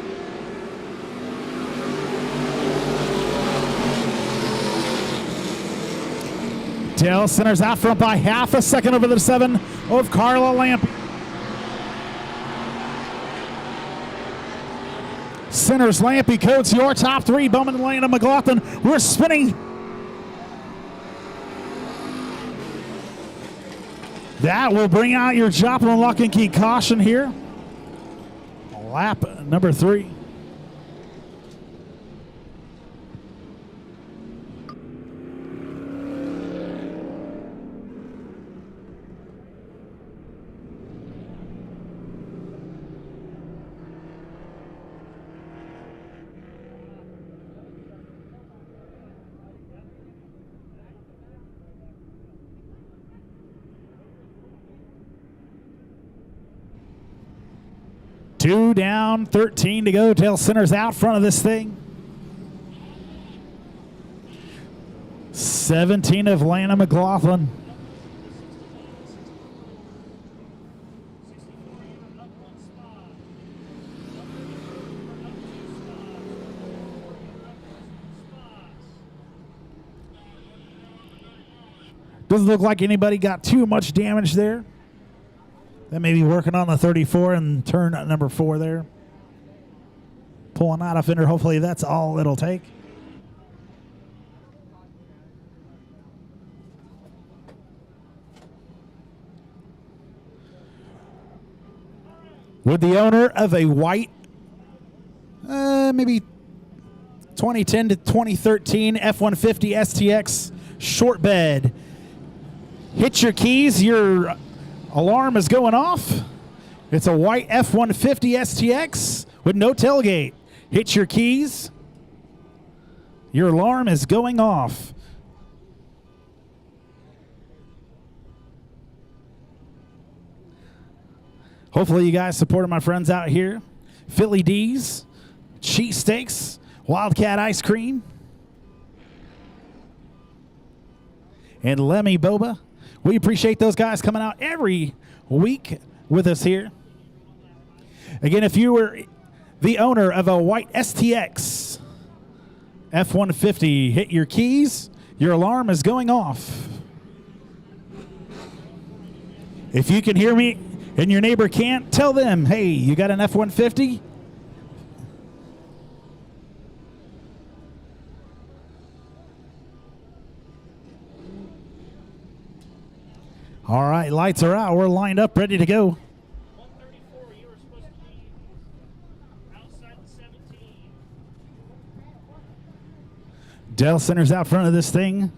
Dale Centers out front by half a second over the 7 of Carlo Lampe. Centers, Lampe, Coates, your top 3. Bowman, Landon McLaughlin. We're spinning. That will bring out your Joplin lock and key caution here. Lap number 3. Two down, 13 to go. Dale Centers out front of this thing. 17 of Landon McLaughlin. Doesn't look like anybody got too much damage there. They may be working on the 34 and turn number 4 there. Pulling out a fender. Hopefully that's all it'll take. With the owner of a white, maybe 2010 to 2013 F-150 STX short bed. Hit your keys, your alarm is going off. It's a white F-150 STX with no tailgate. Hit your keys. Your alarm is going off. Hopefully you guys supported my friends out here. Philly D's, cheesesteaks, Wildcat ice cream, and Lemmy Boba. We appreciate those guys coming out every week with us here. Again, if you were the owner of a white STX F-150, hit your keys. Your alarm is going off. If you can hear me and your neighbor can't, tell them, hey, you got an F-150? All right, lights are out. We're lined up, ready to go. 134, you were supposed to be outside the 17. Dale Centers out front of this thing.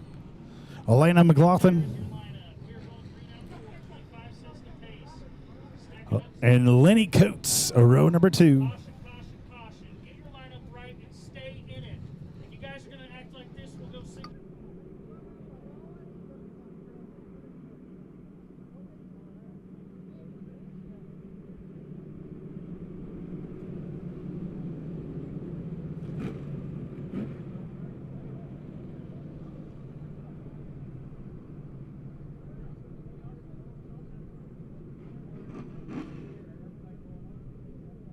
Elena McLaughlin. And Lenny Coates, row number 2. Caution, caution, caution. Get your lineup right and stay in it. If you guys are going to act like this, we'll go single.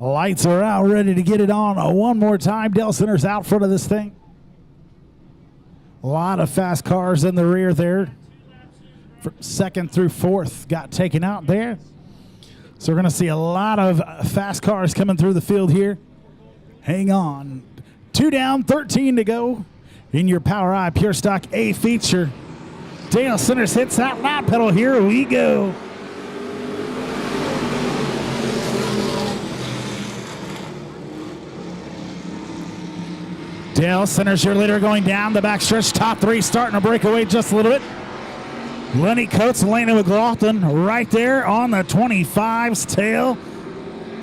Lights are out, ready to get it on one more time. Dale Centers out front of this thing. A lot of fast cars in the rear there. From 2nd through 4th got taken out there. So we're going to see a lot of fast cars coming through the field here. Hang on. 2 down, 13 to go in your Power Eye Pure Stock A feature. Dale Centers hits that loud pedal. Here we go. Dale Centers, your leader, going down the backstretch. Top three starting to break away just a little bit. Lenny Coates and Landon McLaughlin right there on the 25's tail.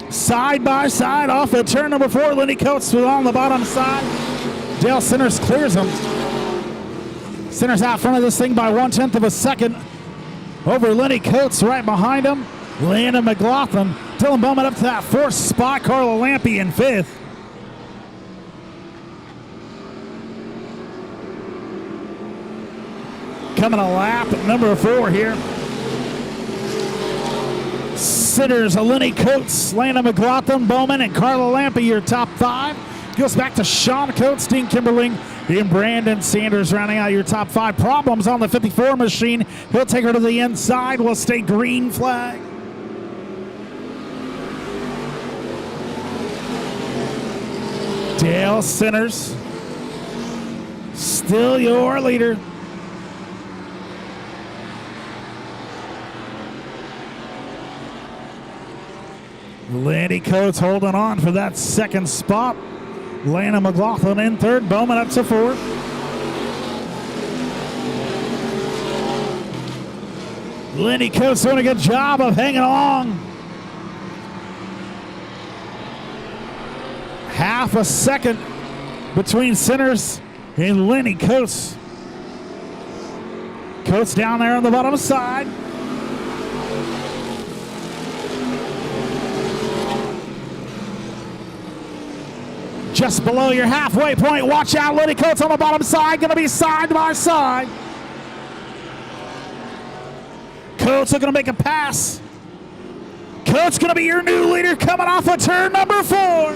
Side by side off of turn number 4. Lenny Coates was on the bottom side. Dale Centers clears him. Centers out front of this thing by 1/10 of a second. Over Lenny Coates right behind him. Landon McLaughlin. Dylan Bowman up to that 4th spot. Carla Lampe in 5th. Coming a lap at number 4 here. Sitters, Lenny Coates, Landon McLaughlin, Bowman, and Carla Lampe, your top 5. Goes back to Sean Coates, Dean Kimberling, and Brandon Sanders rounding out your top 5. Problems on the 54 machine. He'll take her to the inside. Will stay green flag. Dale Centers, still your leader. Lenny Coates holding on for that 2nd spot. Landon McLaughlin in 3rd. Bowman up to 4th. Lenny Coates doing a good job of hanging along. Half a second between Centers and Lenny Coates. Coates down there on the bottom side. Just below your halfway point. Watch out, Lenny Coates on the bottom side. Going to be side by side. Coates looking to make a pass. Coates going to be your new leader coming off of turn number 4.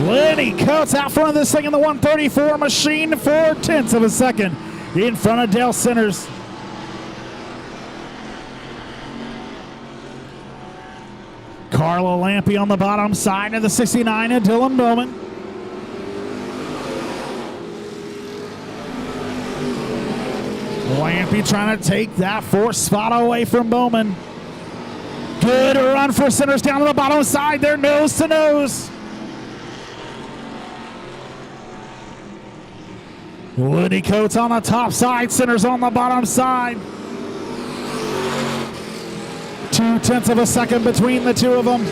Lenny Coates out front of this thing in the 134 machine. 4/10 of a second in front of Dale Centers. Carla Lampe on the bottom side of the 69 and Dylan Bowman. Lampe trying to take that 4th spot away from Bowman. Good run for Centers down to the bottom side. They're nose to nose. Lenny Coates on the top side. Centers on the bottom side. 2/10 of a second between the two of them.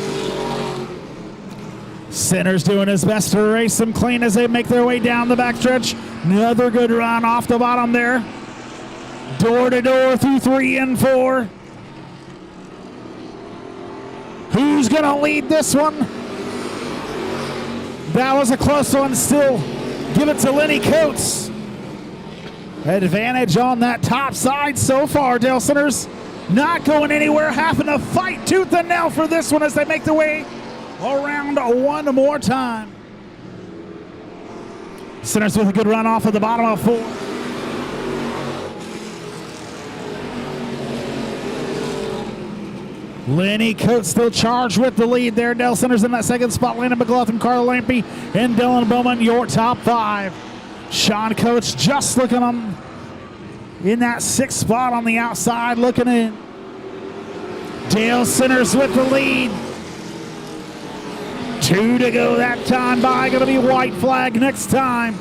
Centers doing his best to race them clean as they make their way down the backstretch. Another good run off the bottom there. Door to door through 3 and 4. Who's going to lead this one? That was a close one still. Give it to Lenny Coates. Advantage on that top side so far. Dale Centers not going anywhere, having to fight tooth and nail for this one as they make their way around one more time. Centers with a good run off of the bottom of 4. Lenny Coates still charged with the lead there. Dale Centers in that 2nd spot. Landon McLaughlin, Carla Lampe, and Dylan Bowman, your top 5. Sean Coates just looking on in that 6th spot on the outside, looking in. Dale Centers with the lead. 2 to go that time by. Going to be white flag next time.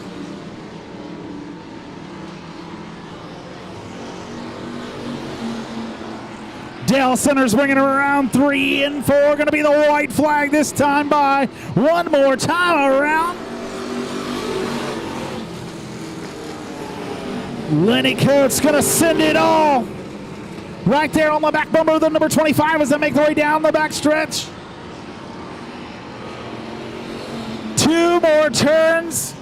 Dale Centers bringing her around 3 and 4. Going to be the white flag this time by. One more time around. Lenny Coates going to send it all. Right there on the back bumper of the number 25 as they make their way down the back stretch. 2 more turns.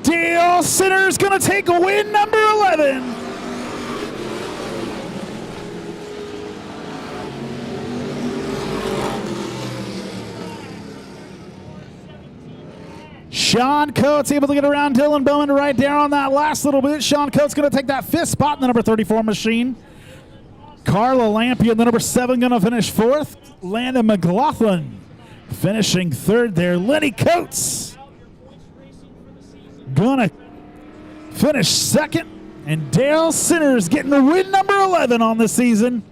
Dale Centers going to take a win, number 11. Sean Coates able to get around Dylan Bowman right there on that last little bit. Sean Coates going to take that 5th spot in the number 34 machine. Carla Lampe in the number 7 going to finish 4th. Landon McLaughlin finishing 3rd there. Lenny Coates going to finish 2nd. And Dale Centers getting the win number 11 on the season.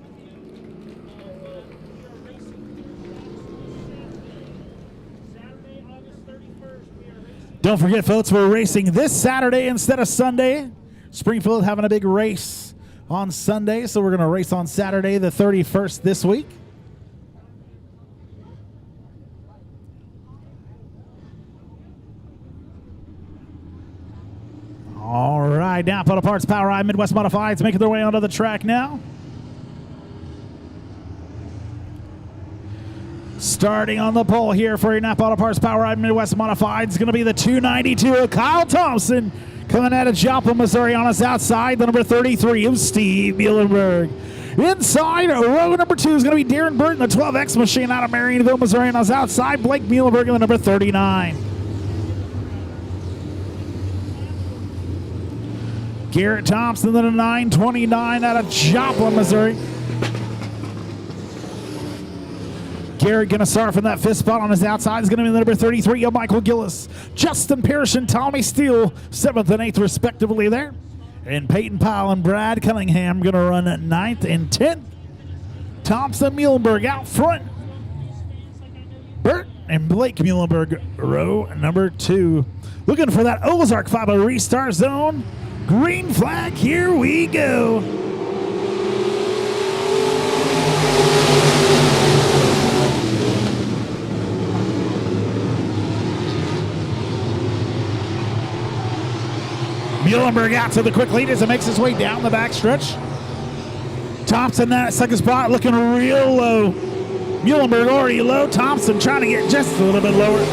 Don't forget, folks, we're racing this Saturday instead of Sunday. Springfield having a big race on Sunday, so we're going to race on Saturday the 31st this week. All right, Napa Auto Parts Power Ride Midwest Modifieds making their way onto the track now. Starting on the pole here for your Napa Auto Parts Power Ride Midwest Modified is going to be the 292 of Kyle Thompson. Coming out of Joplin, Missouri on his outside, the number 33 of Steve Muhlenberg. Inside, row number 2 is going to be Darren Burton, the 12X machine out of Marionville, Missouri on his outside. Blake Muhlenberg in the number 39. Garrett Thompson, the 929 out of Joplin, Missouri. Garrett going to start from that 5th spot on his outside. Is going to be the number 33 of Michael Gillis. Justin Parrish and Tommy Steele, 7th and 8th respectively there. And Peyton Powell and Brad Cunningham going to run at 9th and 10th. Thompson Muhlenberg out front. Burt and Blake Muhlenberg, row number 2. Looking for that Ozark 5 restart zone. Green flag, here we go. Muhlenberg out to the quick lead as it makes its way down the backstretch. Thompson that 2nd spot looking real low. Muhlenberg already low. Thompson trying to get just a little bit lower.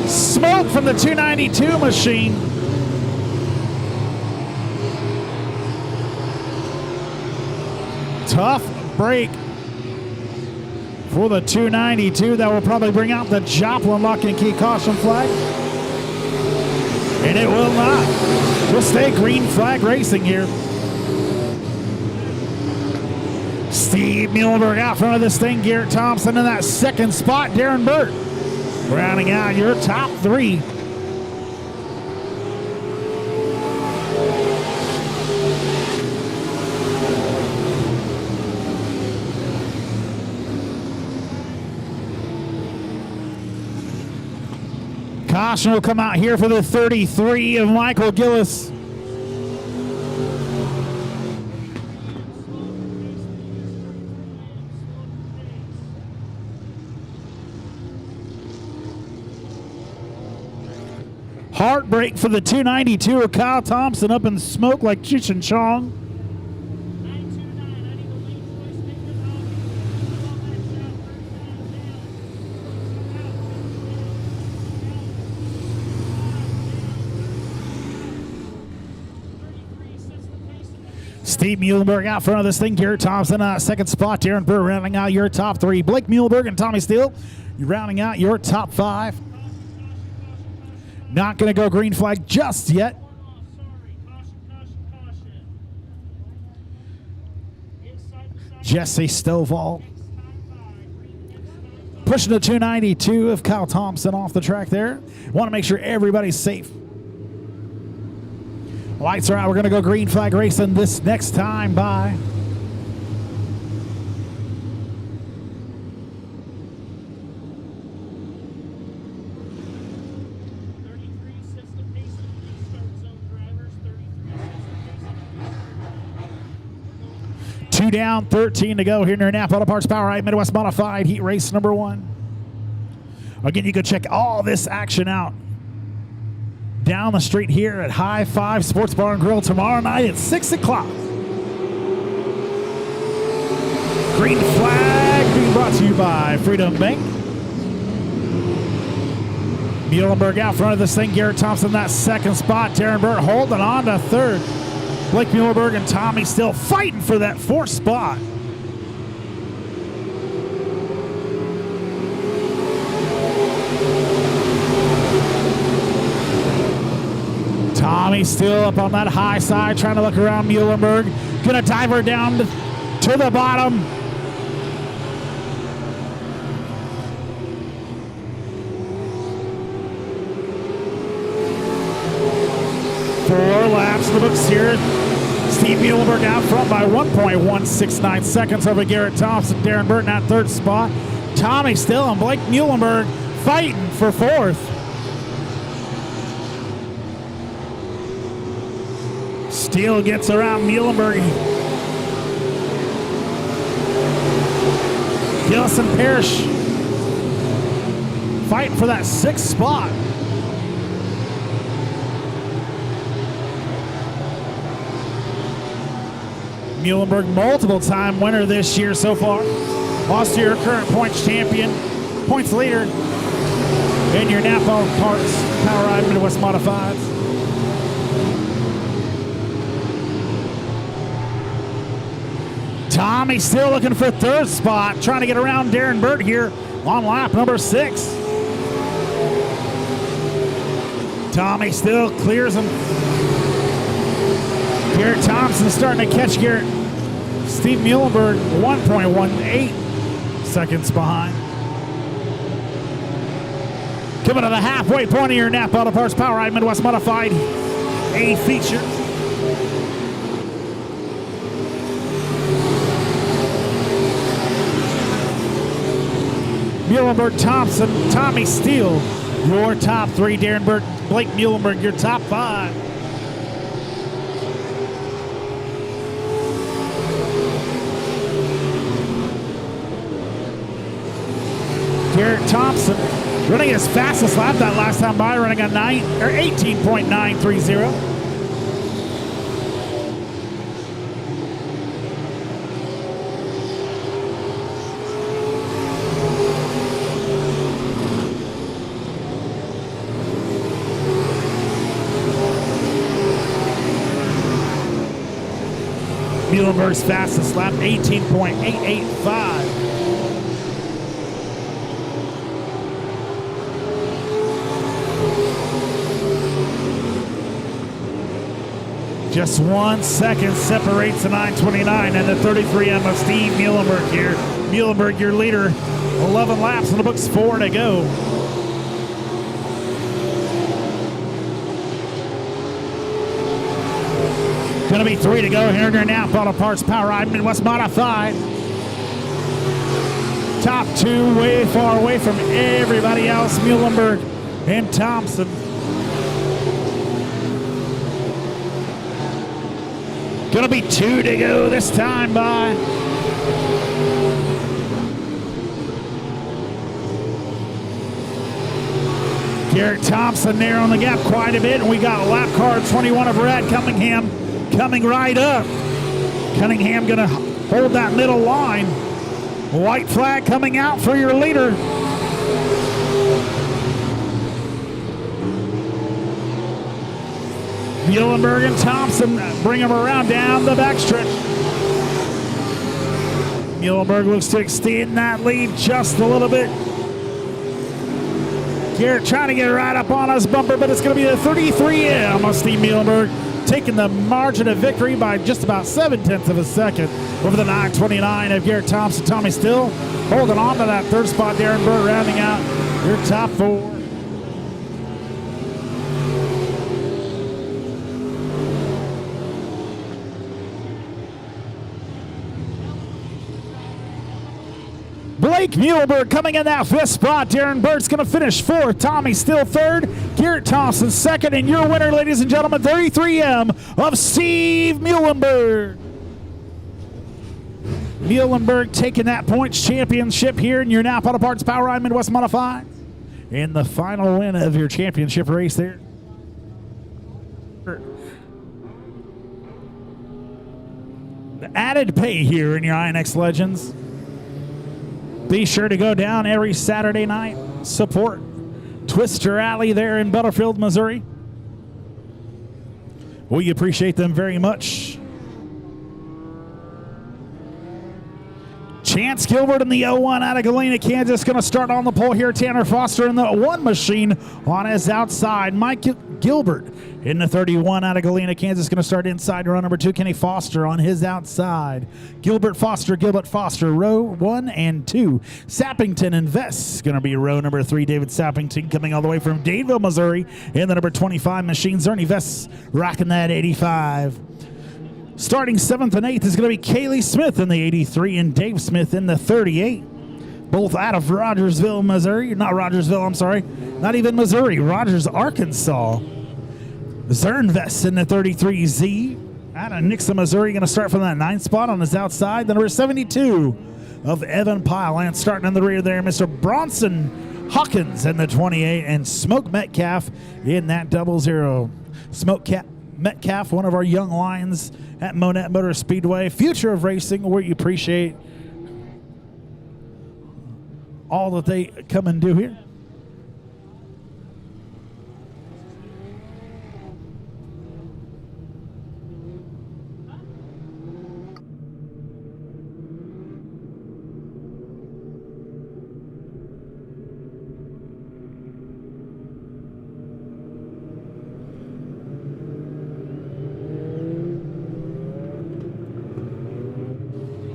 Smoke from the 292 machine. Tough break for the 292. That will probably bring out the Joplin lock and key caution flag. And it will not. We'll stay green flag racing here. Steve Muhlenberg out front of this thing. Garrett Thompson in that 2nd spot. Darren Burt rounding out your top 3. Caution will come out here for the 33 of Michael Gillis. Heartbreak for the 292 of Kyle Thompson up in smoke like Cheech and Chong. Steve Muhlenberg out front of this thing. Garrett Thompson, 2nd spot. Darren Burr rounding out your top 3. Blake Muhlenberg and Tommy Steele, you're rounding out your top 5. Not going to go green flag just yet. Jesse Stovall pushing the 292 of Kyle Thompson off the track there. Want to make sure everybody's safe. Lights are out. We're going to go green flag racing this next time by. Two down, 13 to go here near Napa Auto Parts Power Ride Midwest Modified Heat Race number 1. Again, you can check all this action out down the street here at High Five Sports Bar and Grill tomorrow night at 6 o'clock. Green flag being brought to you by Freedom Bank. Muhlenberg out front of this thing. Garrett Thompson that 2nd spot. Darren Burt holding on to 3rd. Blake Muhlenberg and Tommy still fighting for that 4th spot. Tommy still up on that high side, trying to look around Muhlenberg. Gonna dive her down to the bottom. Four laps in the books here. Steve Muhlenberg out front by 1.169 seconds over Garrett Thompson. Darren Burton at 3rd spot. Tommy still and Blake Muhlenberg fighting for fourth. Steele gets around Muhlenberg. Gilson Parrish fighting for that 6th spot. Muhlenberg, multiple-time winner this year so far. Lost to your current points champion, points leader in your Napa Parts Power Ride Midwest Modifieds. Tommy still looking for 3rd spot, trying to get around Darren Burt here on lap number 6. Tommy still clears him. Garrett Thompson starting to catch Garrett. Steve Muhlenberg 1.18 seconds behind. Coming to the halfway point of your Napa Auto Parts Power Ride Midwest Modified A feature. Muhlenberg, Thompson, Tommy Steele, your top 3. Darren Burt, Blake Muhlenberg, your top 5. Garrett Thompson running his fastest lap that last time by, running a 18.930. Muhlenberg's fastest lap, 18.885. Just 1 second separates the 929 and the 33M of Steve Muhlenberg here. Muhlenberg, your leader, 11 laps in the books, 4 to go. Gonna be 3 to go here in your Napa Auto Parts Power Ride Midwest Modified. Top 2 way far away from everybody else, Muhlenberg and Thompson. Gonna be 2 to go this time by. Garrett Thompson narrowing the gap quite a bit, and we got lap car 21 of Brad Cunningham coming right up. Cunningham gonna hold that middle line. White flag coming out for your leader. Muhlenberg and Thompson bring him around down the backstretch. Muhlenberg looks to extend that lead just a little bit. Garrett trying to get right up on us bumper, but it's going to be the 33M of Steve Muhlenberg, taking the margin of victory by just about 0.7 of a second over the 929 of Garrett Thompson. Tommy Still holding on to that 3rd spot. Darren Burt rounding out your top 4. Blake Muhlenberg coming in that 5th spot. Darren Burt's going to finish 4th. Tommy Still 3rd. Garrett Thompson 2nd. And your winner, ladies and gentlemen, 33M of Steve Muhlenberg. Muhlenberg taking that points championship here in your Napa Auto Parts Power Ride Midwest Modified. In the final win of your championship race there. The added pay here in your INX Legends. Be sure to go down every Saturday night. Support Twister Alley there in Butterfield, Missouri. We appreciate them very much. Chance Gilbert in the 01 out of Galena, Kansas, going to start on the pole here. Tanner Foster in the 1 machine on his outside. Mike Gilbert in the 31 out of Galena, Kansas, going to start inside row number 2. Kenny Foster on his outside. Gilbert Foster, row 1 and 2. Sappington and Vest going to be row number 3. David Sappington coming all the way from Dadeville, Missouri in the number 25 machine. Zerny Vest rocking that 85. Starting 7th and 8th is going to be Kaylee Smith in the 83 and Dave Smith in the 38. both out of Rogersville, Missouri. Not Rogersville, I'm sorry. Not even Missouri. Rogers, Arkansas. Zernvest in the 33Z. Out of Nixa, Missouri. Going to start from that 9th spot on his outside. The number 72 of Evan Pyle. And starting in the rear there, Mr. Bronson Hawkins in the 28. And Smoke Metcalf in that 00. Smoke Metcalf, one of our young lions at Monett Motor Speedway. Future of racing, where you appreciate all that they come and do here.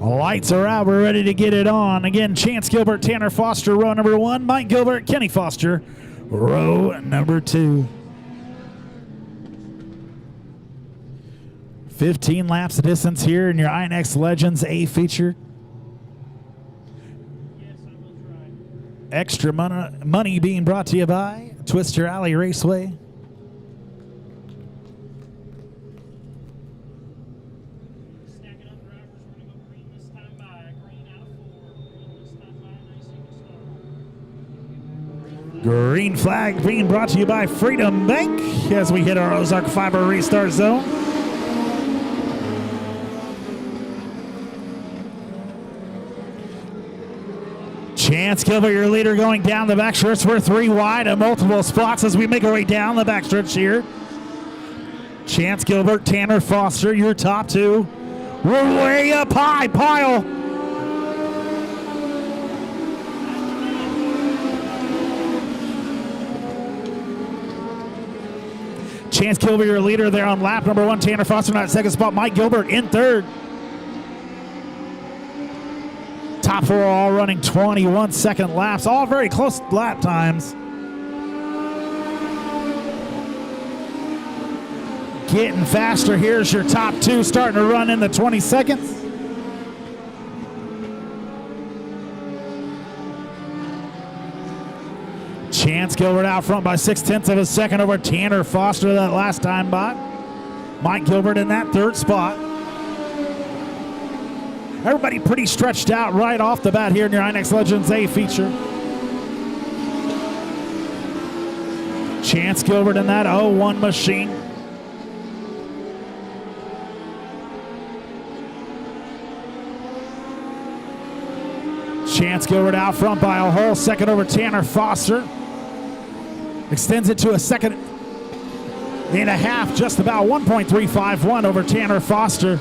Lights are out. We're ready to get it on. Again, Chance Gilbert, Tanner Foster, row number 1. Mike Gilbert, Kenny Foster, row number 2. 15 laps of distance here in your INX Legends A feature. Yes, I will try. Extra money being brought to you by Twister Alley Raceway. Stacking up drivers. We're going to go green this time by. Green out of 4. Green this time by. Nice single start. Green flag being brought to you by Freedom Bank as we hit our Ozark Fiber restart zone. Chance Gilbert, your leader, going down the backstretch. We're 3 wide at multiple spots as we make our way down the backstretch here. Chance Gilbert, Tanner Foster, your top 2. We're way up high. Pyle. Chance Gilbert, your leader there on lap number 1. Tanner Foster in that 2nd spot. Mike Gilbert in 3rd. Top 4 all running 21-second laps, all very close lap times. Getting faster. Here's your top 2 starting to run in the 20 seconds. Chance Gilbert out front by 0.6 of a second over Tanner Foster that last time by. Mike Gilbert in that 3rd spot. Everybody pretty stretched out right off the bat here in your INX Legends A feature. Chance Gilbert in that 01 machine. Chance Gilbert out front by a whole second over Tanner Foster. Extends it to a 1.5 seconds, just about 1.351 over Tanner Foster.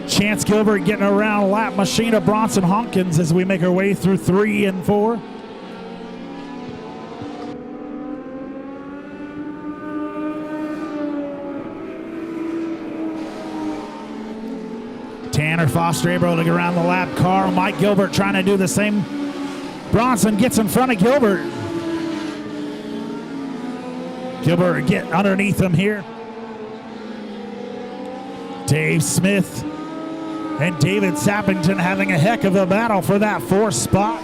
Chance Gilbert getting around lap machine of Bronson Hawkins as we make our way through 3 and 4. Tanner Foster able to get around the lap car. Mike Gilbert trying to do the same. Bronson gets in front of Gilbert. Gilbert get underneath him here. Dave Smith and David Sappington having a heck of a battle for that 4th spot.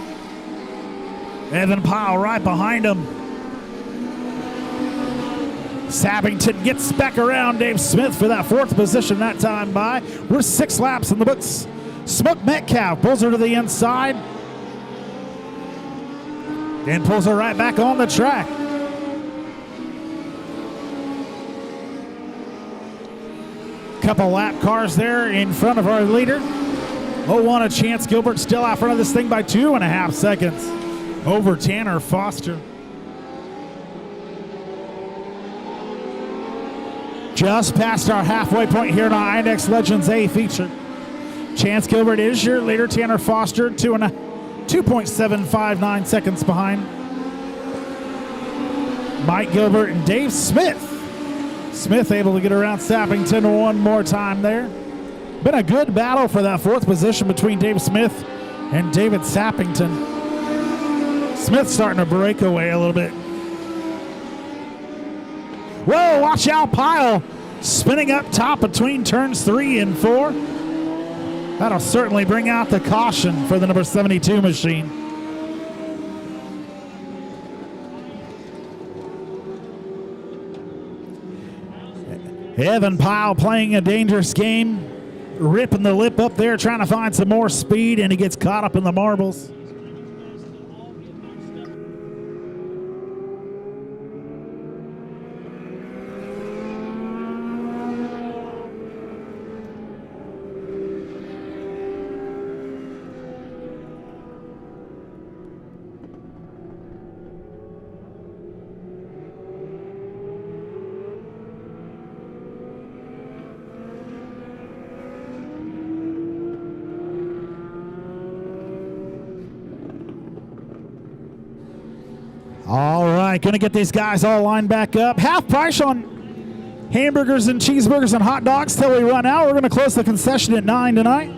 Evan Pyle right behind him. Sappington gets back around Dave Smith for that 4th position that time by. We're 6 laps in the books. Smoke Metcalf pulls her to the inside and pulls her right back on the track. Couple lap cars there in front of our leader. 01 of Chance Gilbert still out front of this thing by 2.5 seconds over Tanner Foster. Just past our halfway point here in our INX Legends A feature. Chance Gilbert is your leader. Tanner Foster 2.759 seconds behind. Mike Gilbert and Dave Smith. Smith able to get around Sappington 1 more time there. Been a good battle for that 4th position between Dave Smith and David Sappington. Smith starting to break away a little bit. Whoa, watch out, Pyle spinning up top between turns 3 and 4. That'll certainly bring out the caution for the number 72 machine. Evan Pyle playing a dangerous game, ripping the lip up there, trying to find some more speed, and he gets caught up in the marbles. All right, going to get these guys all lined back up. Half price on hamburgers and cheeseburgers and hot dogs till we run out. We're going to close the concession at 9 tonight.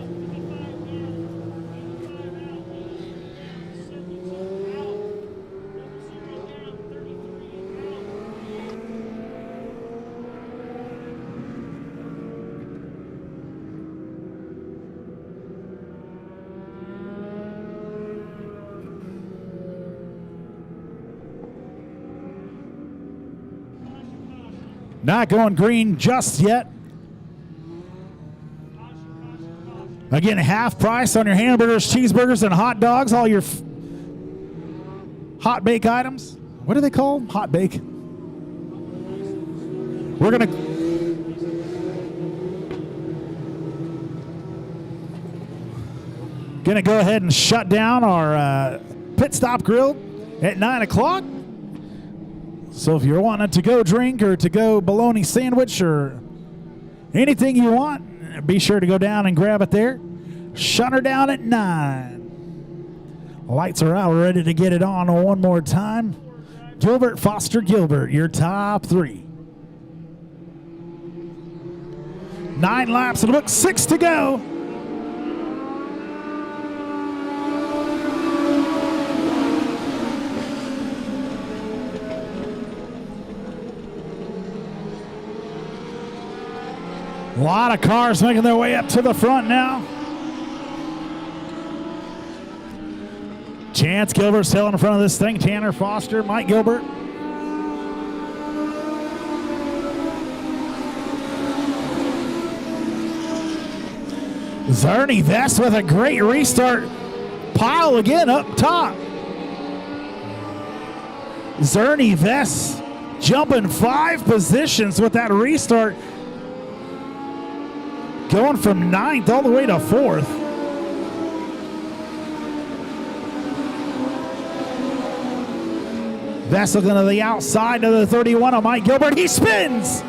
Not going green just yet. Again, half price on your hamburgers, cheeseburgers, and hot dogs. All your hot bake items. What do they call them? Hot bake. We're going to go ahead and shut down our pit stop grill at 9 o'clock. So if you're wanting to go drink or to go bologna sandwich or anything you want, be sure to go down and grab it there. Shut her down at 9. Lights are out, ready to get it on one more time. Gilbert, Foster, Gilbert, your top 3. 9 laps, and look, 6 to go. A lot of cars making their way up to the front now. Chance Gilbert still in front of this thing. Tanner Foster, Mike Gilbert. Zerny Vest with a great restart. Pile again up top. Zerny Vest jumping 5 positions with that restart. Going from 9th all the way to 4th. Vest looking to the outside of the 31 of Mike Gilbert. He spins!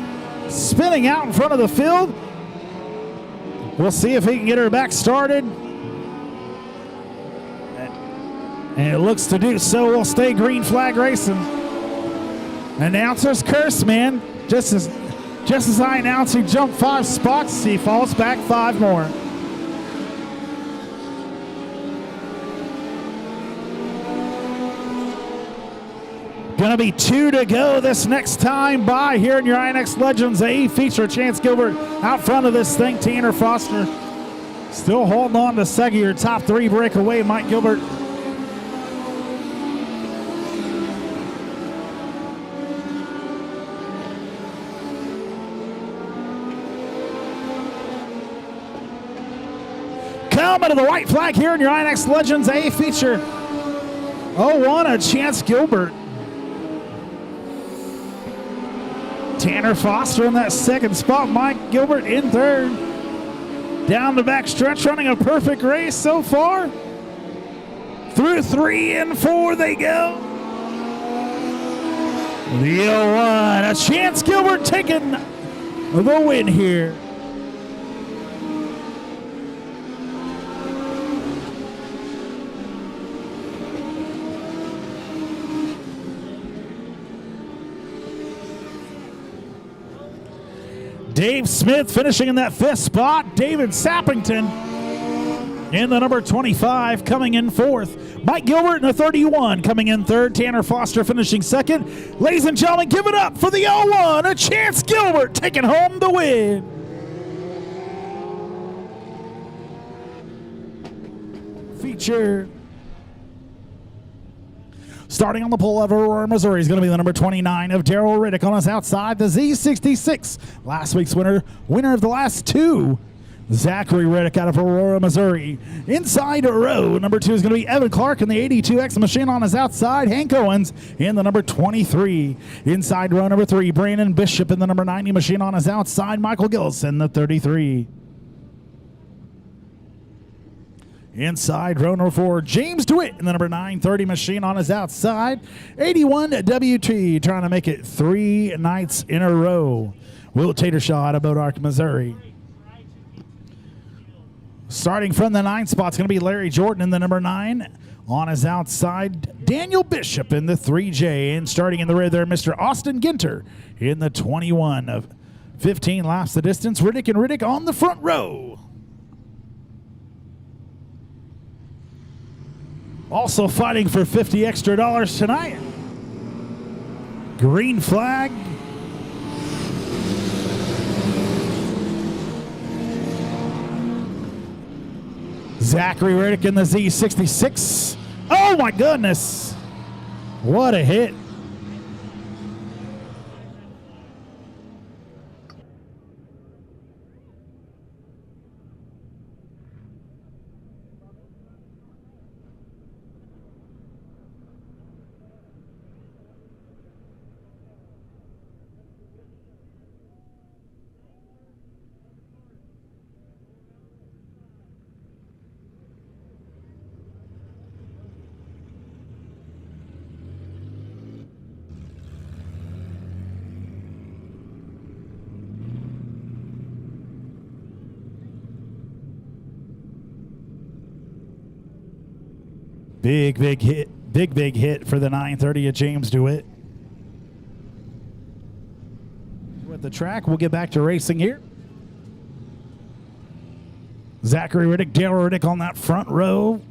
Spinning out in front of the field. We'll see if he can get her back started. And it looks to do so. We'll stay green flag racing. Announcer's curse, man. Just as I announce, he jumped 5 spots, he falls back 5 more. Gonna be 2 to go this next time by here in your INX Legends A feature. Chance Gilbert out front of this thing. Tanner Foster still holding on to second. Your top 3 breakaway, Mike Gilbert. Coming to the white flag here in your INX Legends A feature. 01 a Chance Gilbert. Tanner Foster in that second spot. Mike Gilbert in third. Down the back stretch, running a perfect race so far. Through 3 and 4 they go. The 01 a Chance Gilbert taking the win here. Dave Smith finishing in that 5th spot. David Sappington in the number 25 coming in 4th. Mike Gilbert in the 31 coming in 3rd. Tanner Foster finishing 2nd. Ladies and gentlemen, give it up for the 01, a Chance Gilbert taking home the win. feature. Starting on the pole of Aurora, Missouri is going to be the number 29 of Daryl Riddick on his outside, the Z66. Last week's winner of the last two, Zachary Riddick out of Aurora, Missouri. Inside row, number 2 is going to be Evan Clark in the 82X machine on his outside. Hank Owens in the number 23. Inside row, number 3, Brandon Bishop in the number 90 machine on his outside. Michael Gillis in the 33. Inside row number 4, James DeWitt in the number 930 machine on his outside. 81 WT trying to make it 3 nights in a row. Will Tatershaw out of Bodark, Missouri. Starting from the 9th spot is going to be Larry Jordan in the number 9 on his outside. Daniel Bishop in the 3J. And starting in the rear there, Mr. Austin Ginter in the 21 of 15 laps the distance. Riddick and Riddick on the front row. Also fighting for $50 extra tonight. Green flag. Zachary Riddick in the Z66. Oh my goodness. What a hit. Big hit for the 930 of James DeWitt. With the track, we'll get back to racing here. Zachary Riddick, Daryl Riddick on that front row.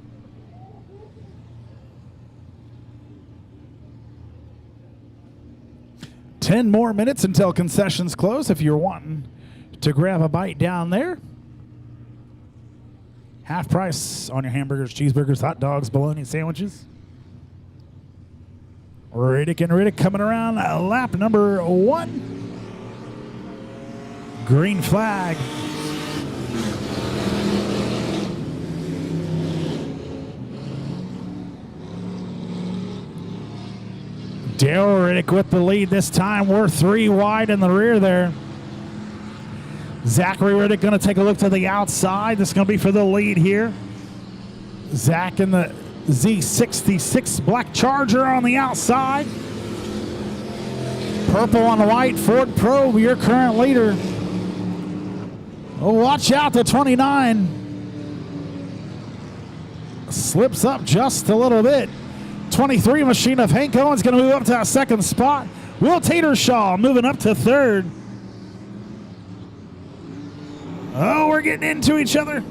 Ten more minutes until concessions close if you're wanting to grab a bite down there. Half price on your hamburgers, cheeseburgers, hot dogs, bologna sandwiches. Riddick and Riddick coming around lap number 1. Green flag. Daryl Riddick with the lead this time. We're 3 wide in the rear there. Zachary Riddick going to take a look to the outside. This is going to be for the lead here. Zach in the Z66 Black Charger on the outside. Purple on the white. Ford Probe, your current leader. Oh, watch out, the 29. Slips up just a little bit. 23 machine of Hank Owens going to move up to that 2nd spot. Will Tatershaw moving up to 3rd. Oh, we're getting into each other.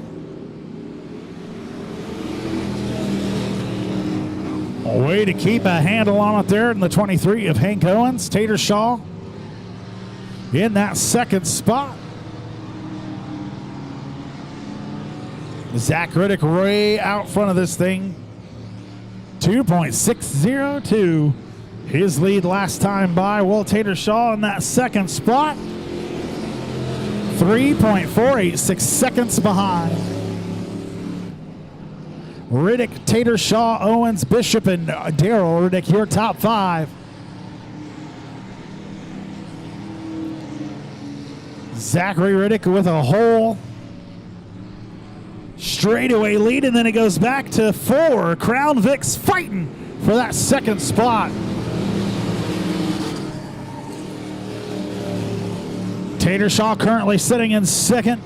A way to keep a handle on it there in the 23 of Hank Owens. Tatershaw in that 2nd spot. Zach Riddick way out front of this thing. 2.602. His lead last time by. Will Tatershaw in that 2nd spot. 3.486 seconds behind. Riddick, Tatershaw, Owens, Bishop, and Daryl Riddick, your top 5. Zachary Riddick with a whole straightaway lead, and then it goes back to 4. Crown Vic's fighting for that 2nd spot. Tatershaw currently sitting in 2nd.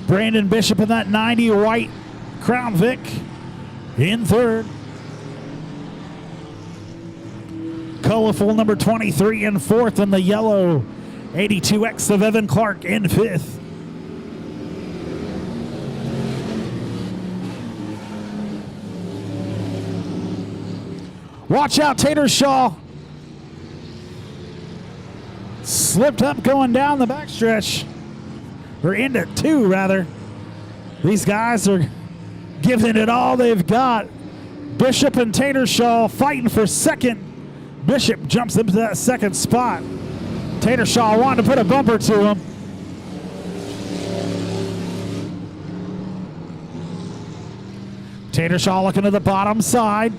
Brandon Bishop in that 90 white Crown Vic in 3rd. Colorful number 23 in 4th, and the yellow 82X of Evan Clark in 5th. Watch out, Tatershaw. Slipped up going down the backstretch. Or into 2, rather. These guys are giving it all they've got. Bishop and Tatershaw fighting for second. Bishop jumps into that second spot. Tatershaw wanting to put a bumper to him. Tatershaw looking to the bottom side.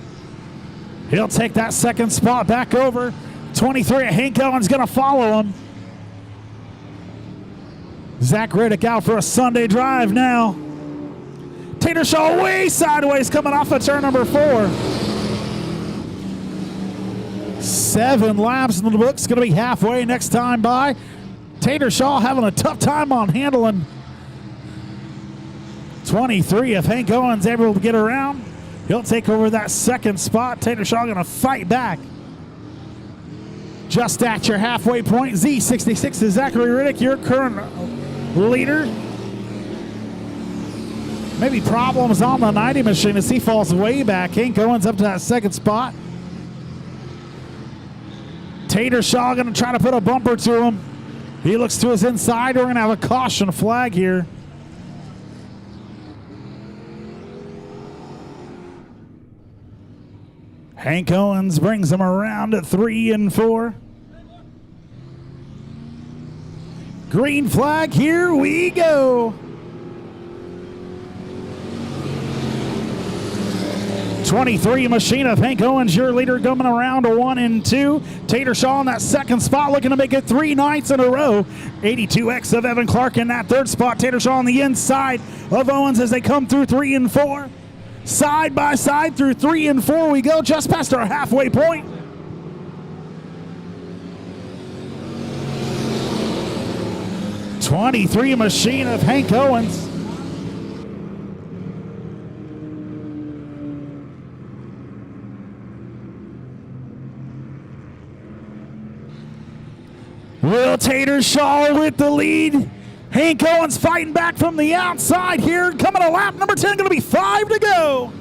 He'll take that second spot back over. 23, Hank Owens going to follow him. Zach Riddick out for a Sunday drive now. Tatershaw way sideways coming off of turn number 4. 7 laps in the books, going to be halfway next time by. Tatershaw having a tough time on handling 23. If Hank Owens able to get around, he'll take over that second spot. Tatershaw going to fight back. Just at your halfway point, Z66 is Zachary Riddick, your current leader. Maybe problems on the 90 machine as he falls way back. Hank Owens up to that second spot. Tatershaw going to try to put a bumper to him. He looks to his inside. We're going to have a caution flag here. Hank Owens brings him around at 3 and 4. Green flag, here we go. 23 machine of Hank Owens, your leader, coming around to 1 and 2. Tatershaw in that second spot, looking to make it 3 nights in a row. 82X of Evan Clark in that third spot. Tatershaw on the inside of Owens as they come through 3 and 4. Side by side through 3 and 4 we go, just past our halfway point. '23 machine of Hank Owens. Will Tatershaw with the lead. Hank Owens fighting back from the outside here. Coming to lap number 10, going to be 5 to go.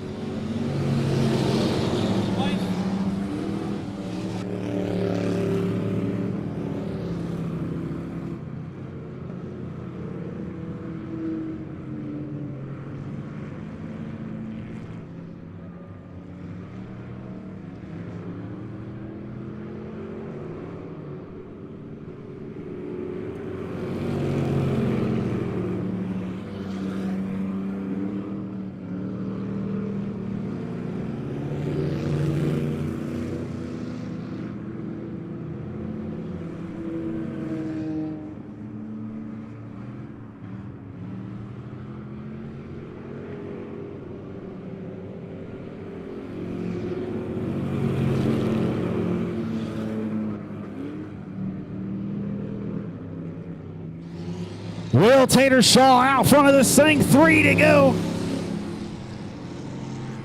Will Tatershaw out front of this thing, 3 to go.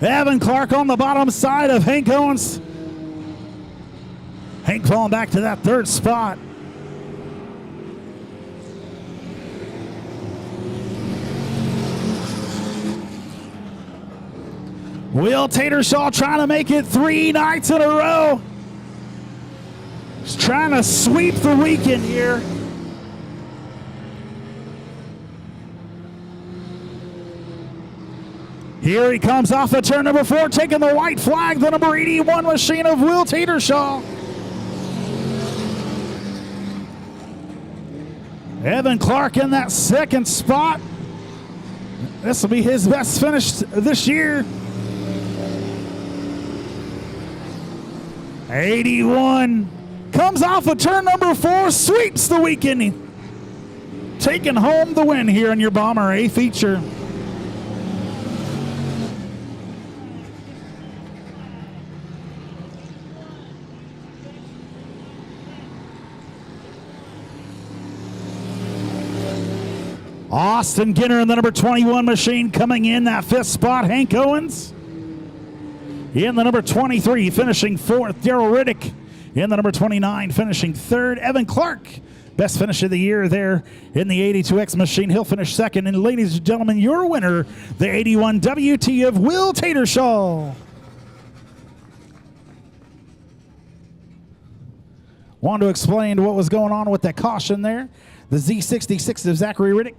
Evan Clark on the bottom side of Hank Owens. Hank falling back to that third spot. Will Tatershaw trying to make it 3 nights in a row. He's trying to sweep the weekend here. Here he comes off of turn number 4, taking the white flag, the number 81 machine of Will Tatershaw. Evan Clark in that second spot. This will be his best finish this year. 81 comes off of turn number 4, sweeps the weekend, taking home the win here in your Bomber A feature. Austin Ginner in the number 21 machine coming in that 5th spot. Hank Owens in the number 23 finishing 4th. Daryl Riddick in the number 29 finishing 3rd. Evan Clark, best finish of the year there in the 82X machine. He'll finish 2nd. And ladies and gentlemen, your winner, the 81 WT of Will Tatershaw. Wanted to explain what was going on with that caution there. The Z66 of Zachary Riddick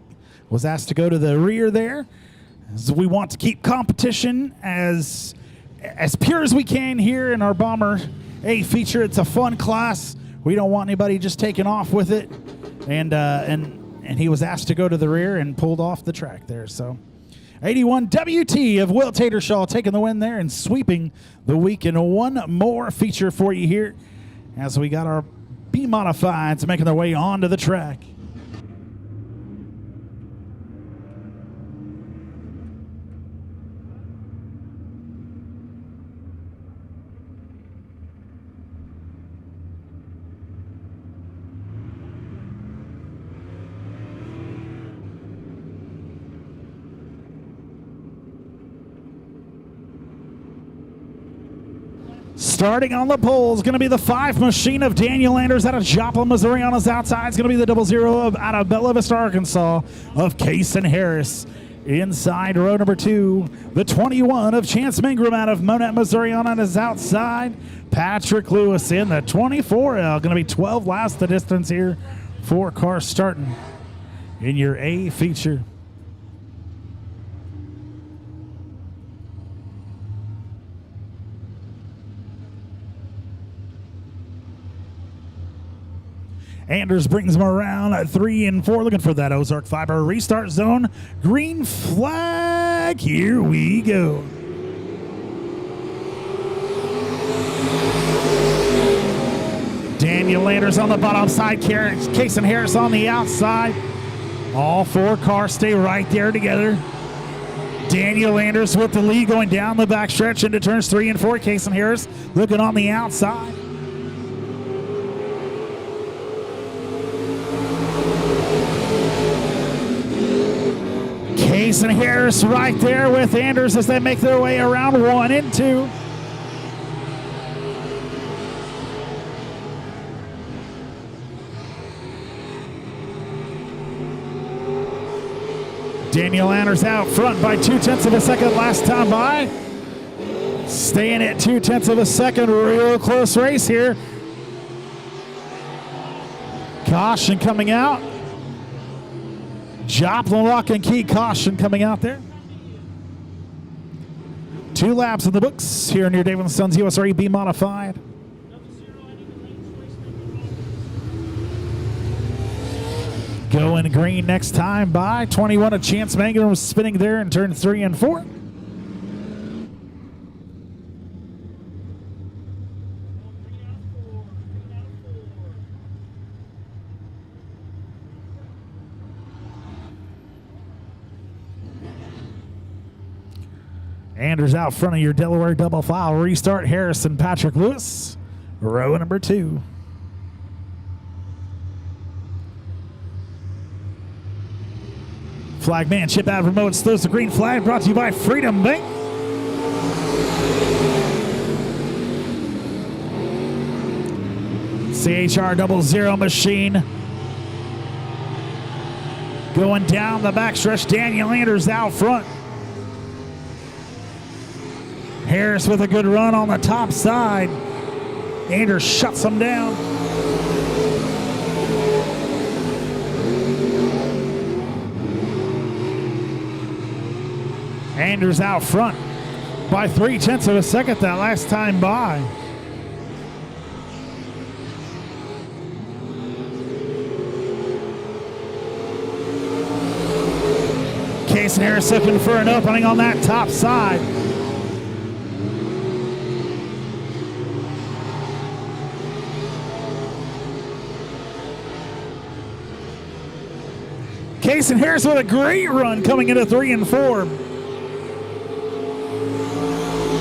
was asked to go to the rear there So we want to keep competition as pure as we can here in our Bomber A feature. It's a fun class. We don't want anybody just taking off with it. And he was asked to go to the rear and pulled off the track there. So 81 WT of Will Tatershaw taking the win there and sweeping the week. And one more feature for you here as we got our B Modifieds making their way onto the track. Starting on the pole is going to be the 5 machine of Daniel Anders out of Joplin, Missouri. On his outside is going to be the 00 out of Bella Vista, Arkansas of Kason Harris. Inside row number 2, the 21 of Chance Mingram out of Monett, Missouri. On his outside, Patrick Lewis in the 24L. Going to be 12 laps the distance here. 4 cars starting in your A feature. Anders brings him around at 3 and 4, looking for that Ozark Fiber restart zone. Green flag, here we go. Daniel Anders on the bottom side, Kason Harris on the outside. All 4 cars stay right there together. Daniel Anders with the lead going down the backstretch into turns 3 and 4. Kason Harris looking on the outside. Kason Harris right there with Anders as they make their way around 1 and 2. Daniel Anders out front by 0.2 of a second last time by. Staying at 0.2 of a second, real close race here. Caution coming out. Joplin lock and key caution coming out there. 2 laps in the books here near David & Sons USRE B Modified. Going green next time by 21 of Chance Mangan was spinning there in turn 3 and 4. Anders out front of your Delaware double file. Restart Harrison, Patrick Lewis. Row number 2. Flagman chip out remote throws the green flag, brought to you by Freedom Bank. CHR 00 machine. Going down the backstretch, Daniel Anders out front. Harris with a good run on the top side. Anders shuts him down. Anders out front by 0.3 of a second that last time by. Kason Harris looking for an opening on that top side. Kason Harris with a great run coming into 3 and 4.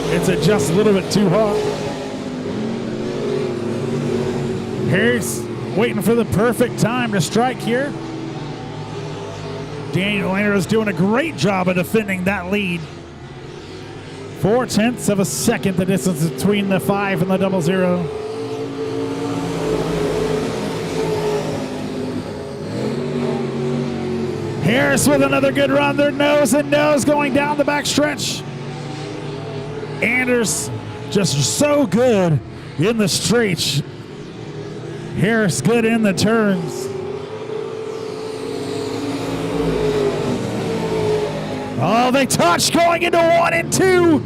It's just a little bit too hot. Harris waiting for the perfect time to strike here. Daniel Anders doing a great job of defending that lead. 0.4 of a second, the distance between the 5 and the 00. Harris with another good run. They're nose and nose going down the backstretch. Anders just so good in the straight. Harris good in the turns. Oh, they touch going into 1 and 2.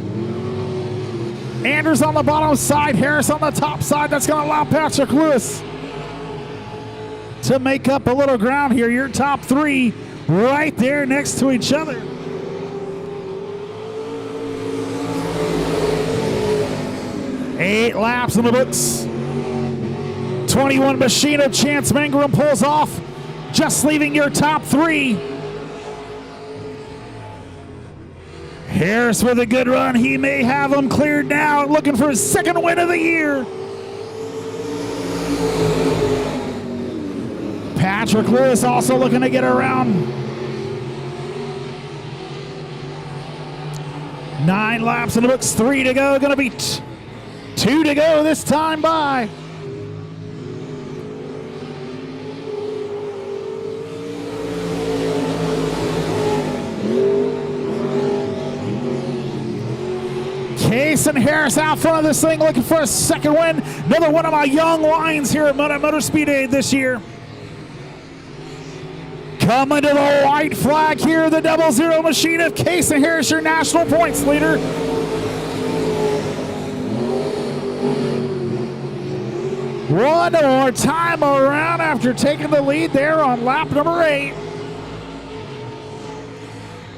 Anders on the bottom side, Harris on the top side. That's going to allow Patrick Lewis to make up a little ground here. Your top 3 right there next to each other. Eight laps in the books. 21 Machina. Chance Mangrum pulls off, just leaving your top 3. Harris with a good run. He may have him cleared now, looking for his 2nd win of the year. Patrick Lewis also looking to get around. 9 laps in the books, 3 to go. Going to be 2 to go this time by. Case and Harris out front of this thing looking for a 2nd win. Another one of my young lions here at Monett Motor Speedway this year. Coming to the white flag here, the 00 machine of Case and Harris, your national points leader. One more time around after taking the lead there on lap number 8.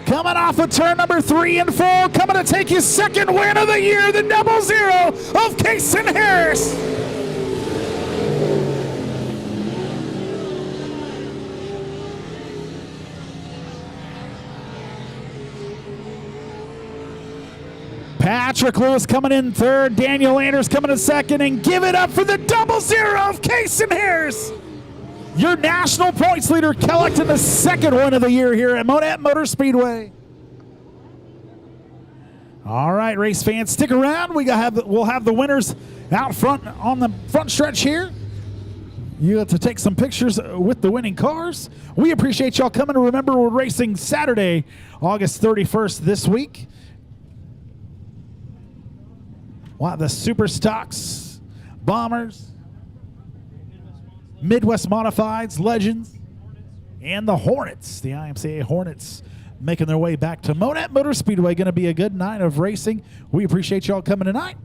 Coming off of turn number 3 and 4, coming to take his 2nd win of the year, the 00 of Case and Harris. Patrick Lewis coming in 3rd, Daniel Anders coming in 2nd, and give it up for the 00 of Case and Harris. Your national points leader collecting the 2nd win of the year here at Monett Motor Speedway. All right, race fans, stick around. We'll have the winners out front on the front stretch here. You have to take some pictures with the winning cars. We appreciate y'all coming. Remember, we're racing Saturday, August 31st this week. We'll have the Super Stocks, Bombers, Midwest Modifieds, Legends, and the Hornets. The IMCA Hornets making their way back to Monett Motor Speedway. Going to be a good night of racing. We appreciate y'all coming tonight.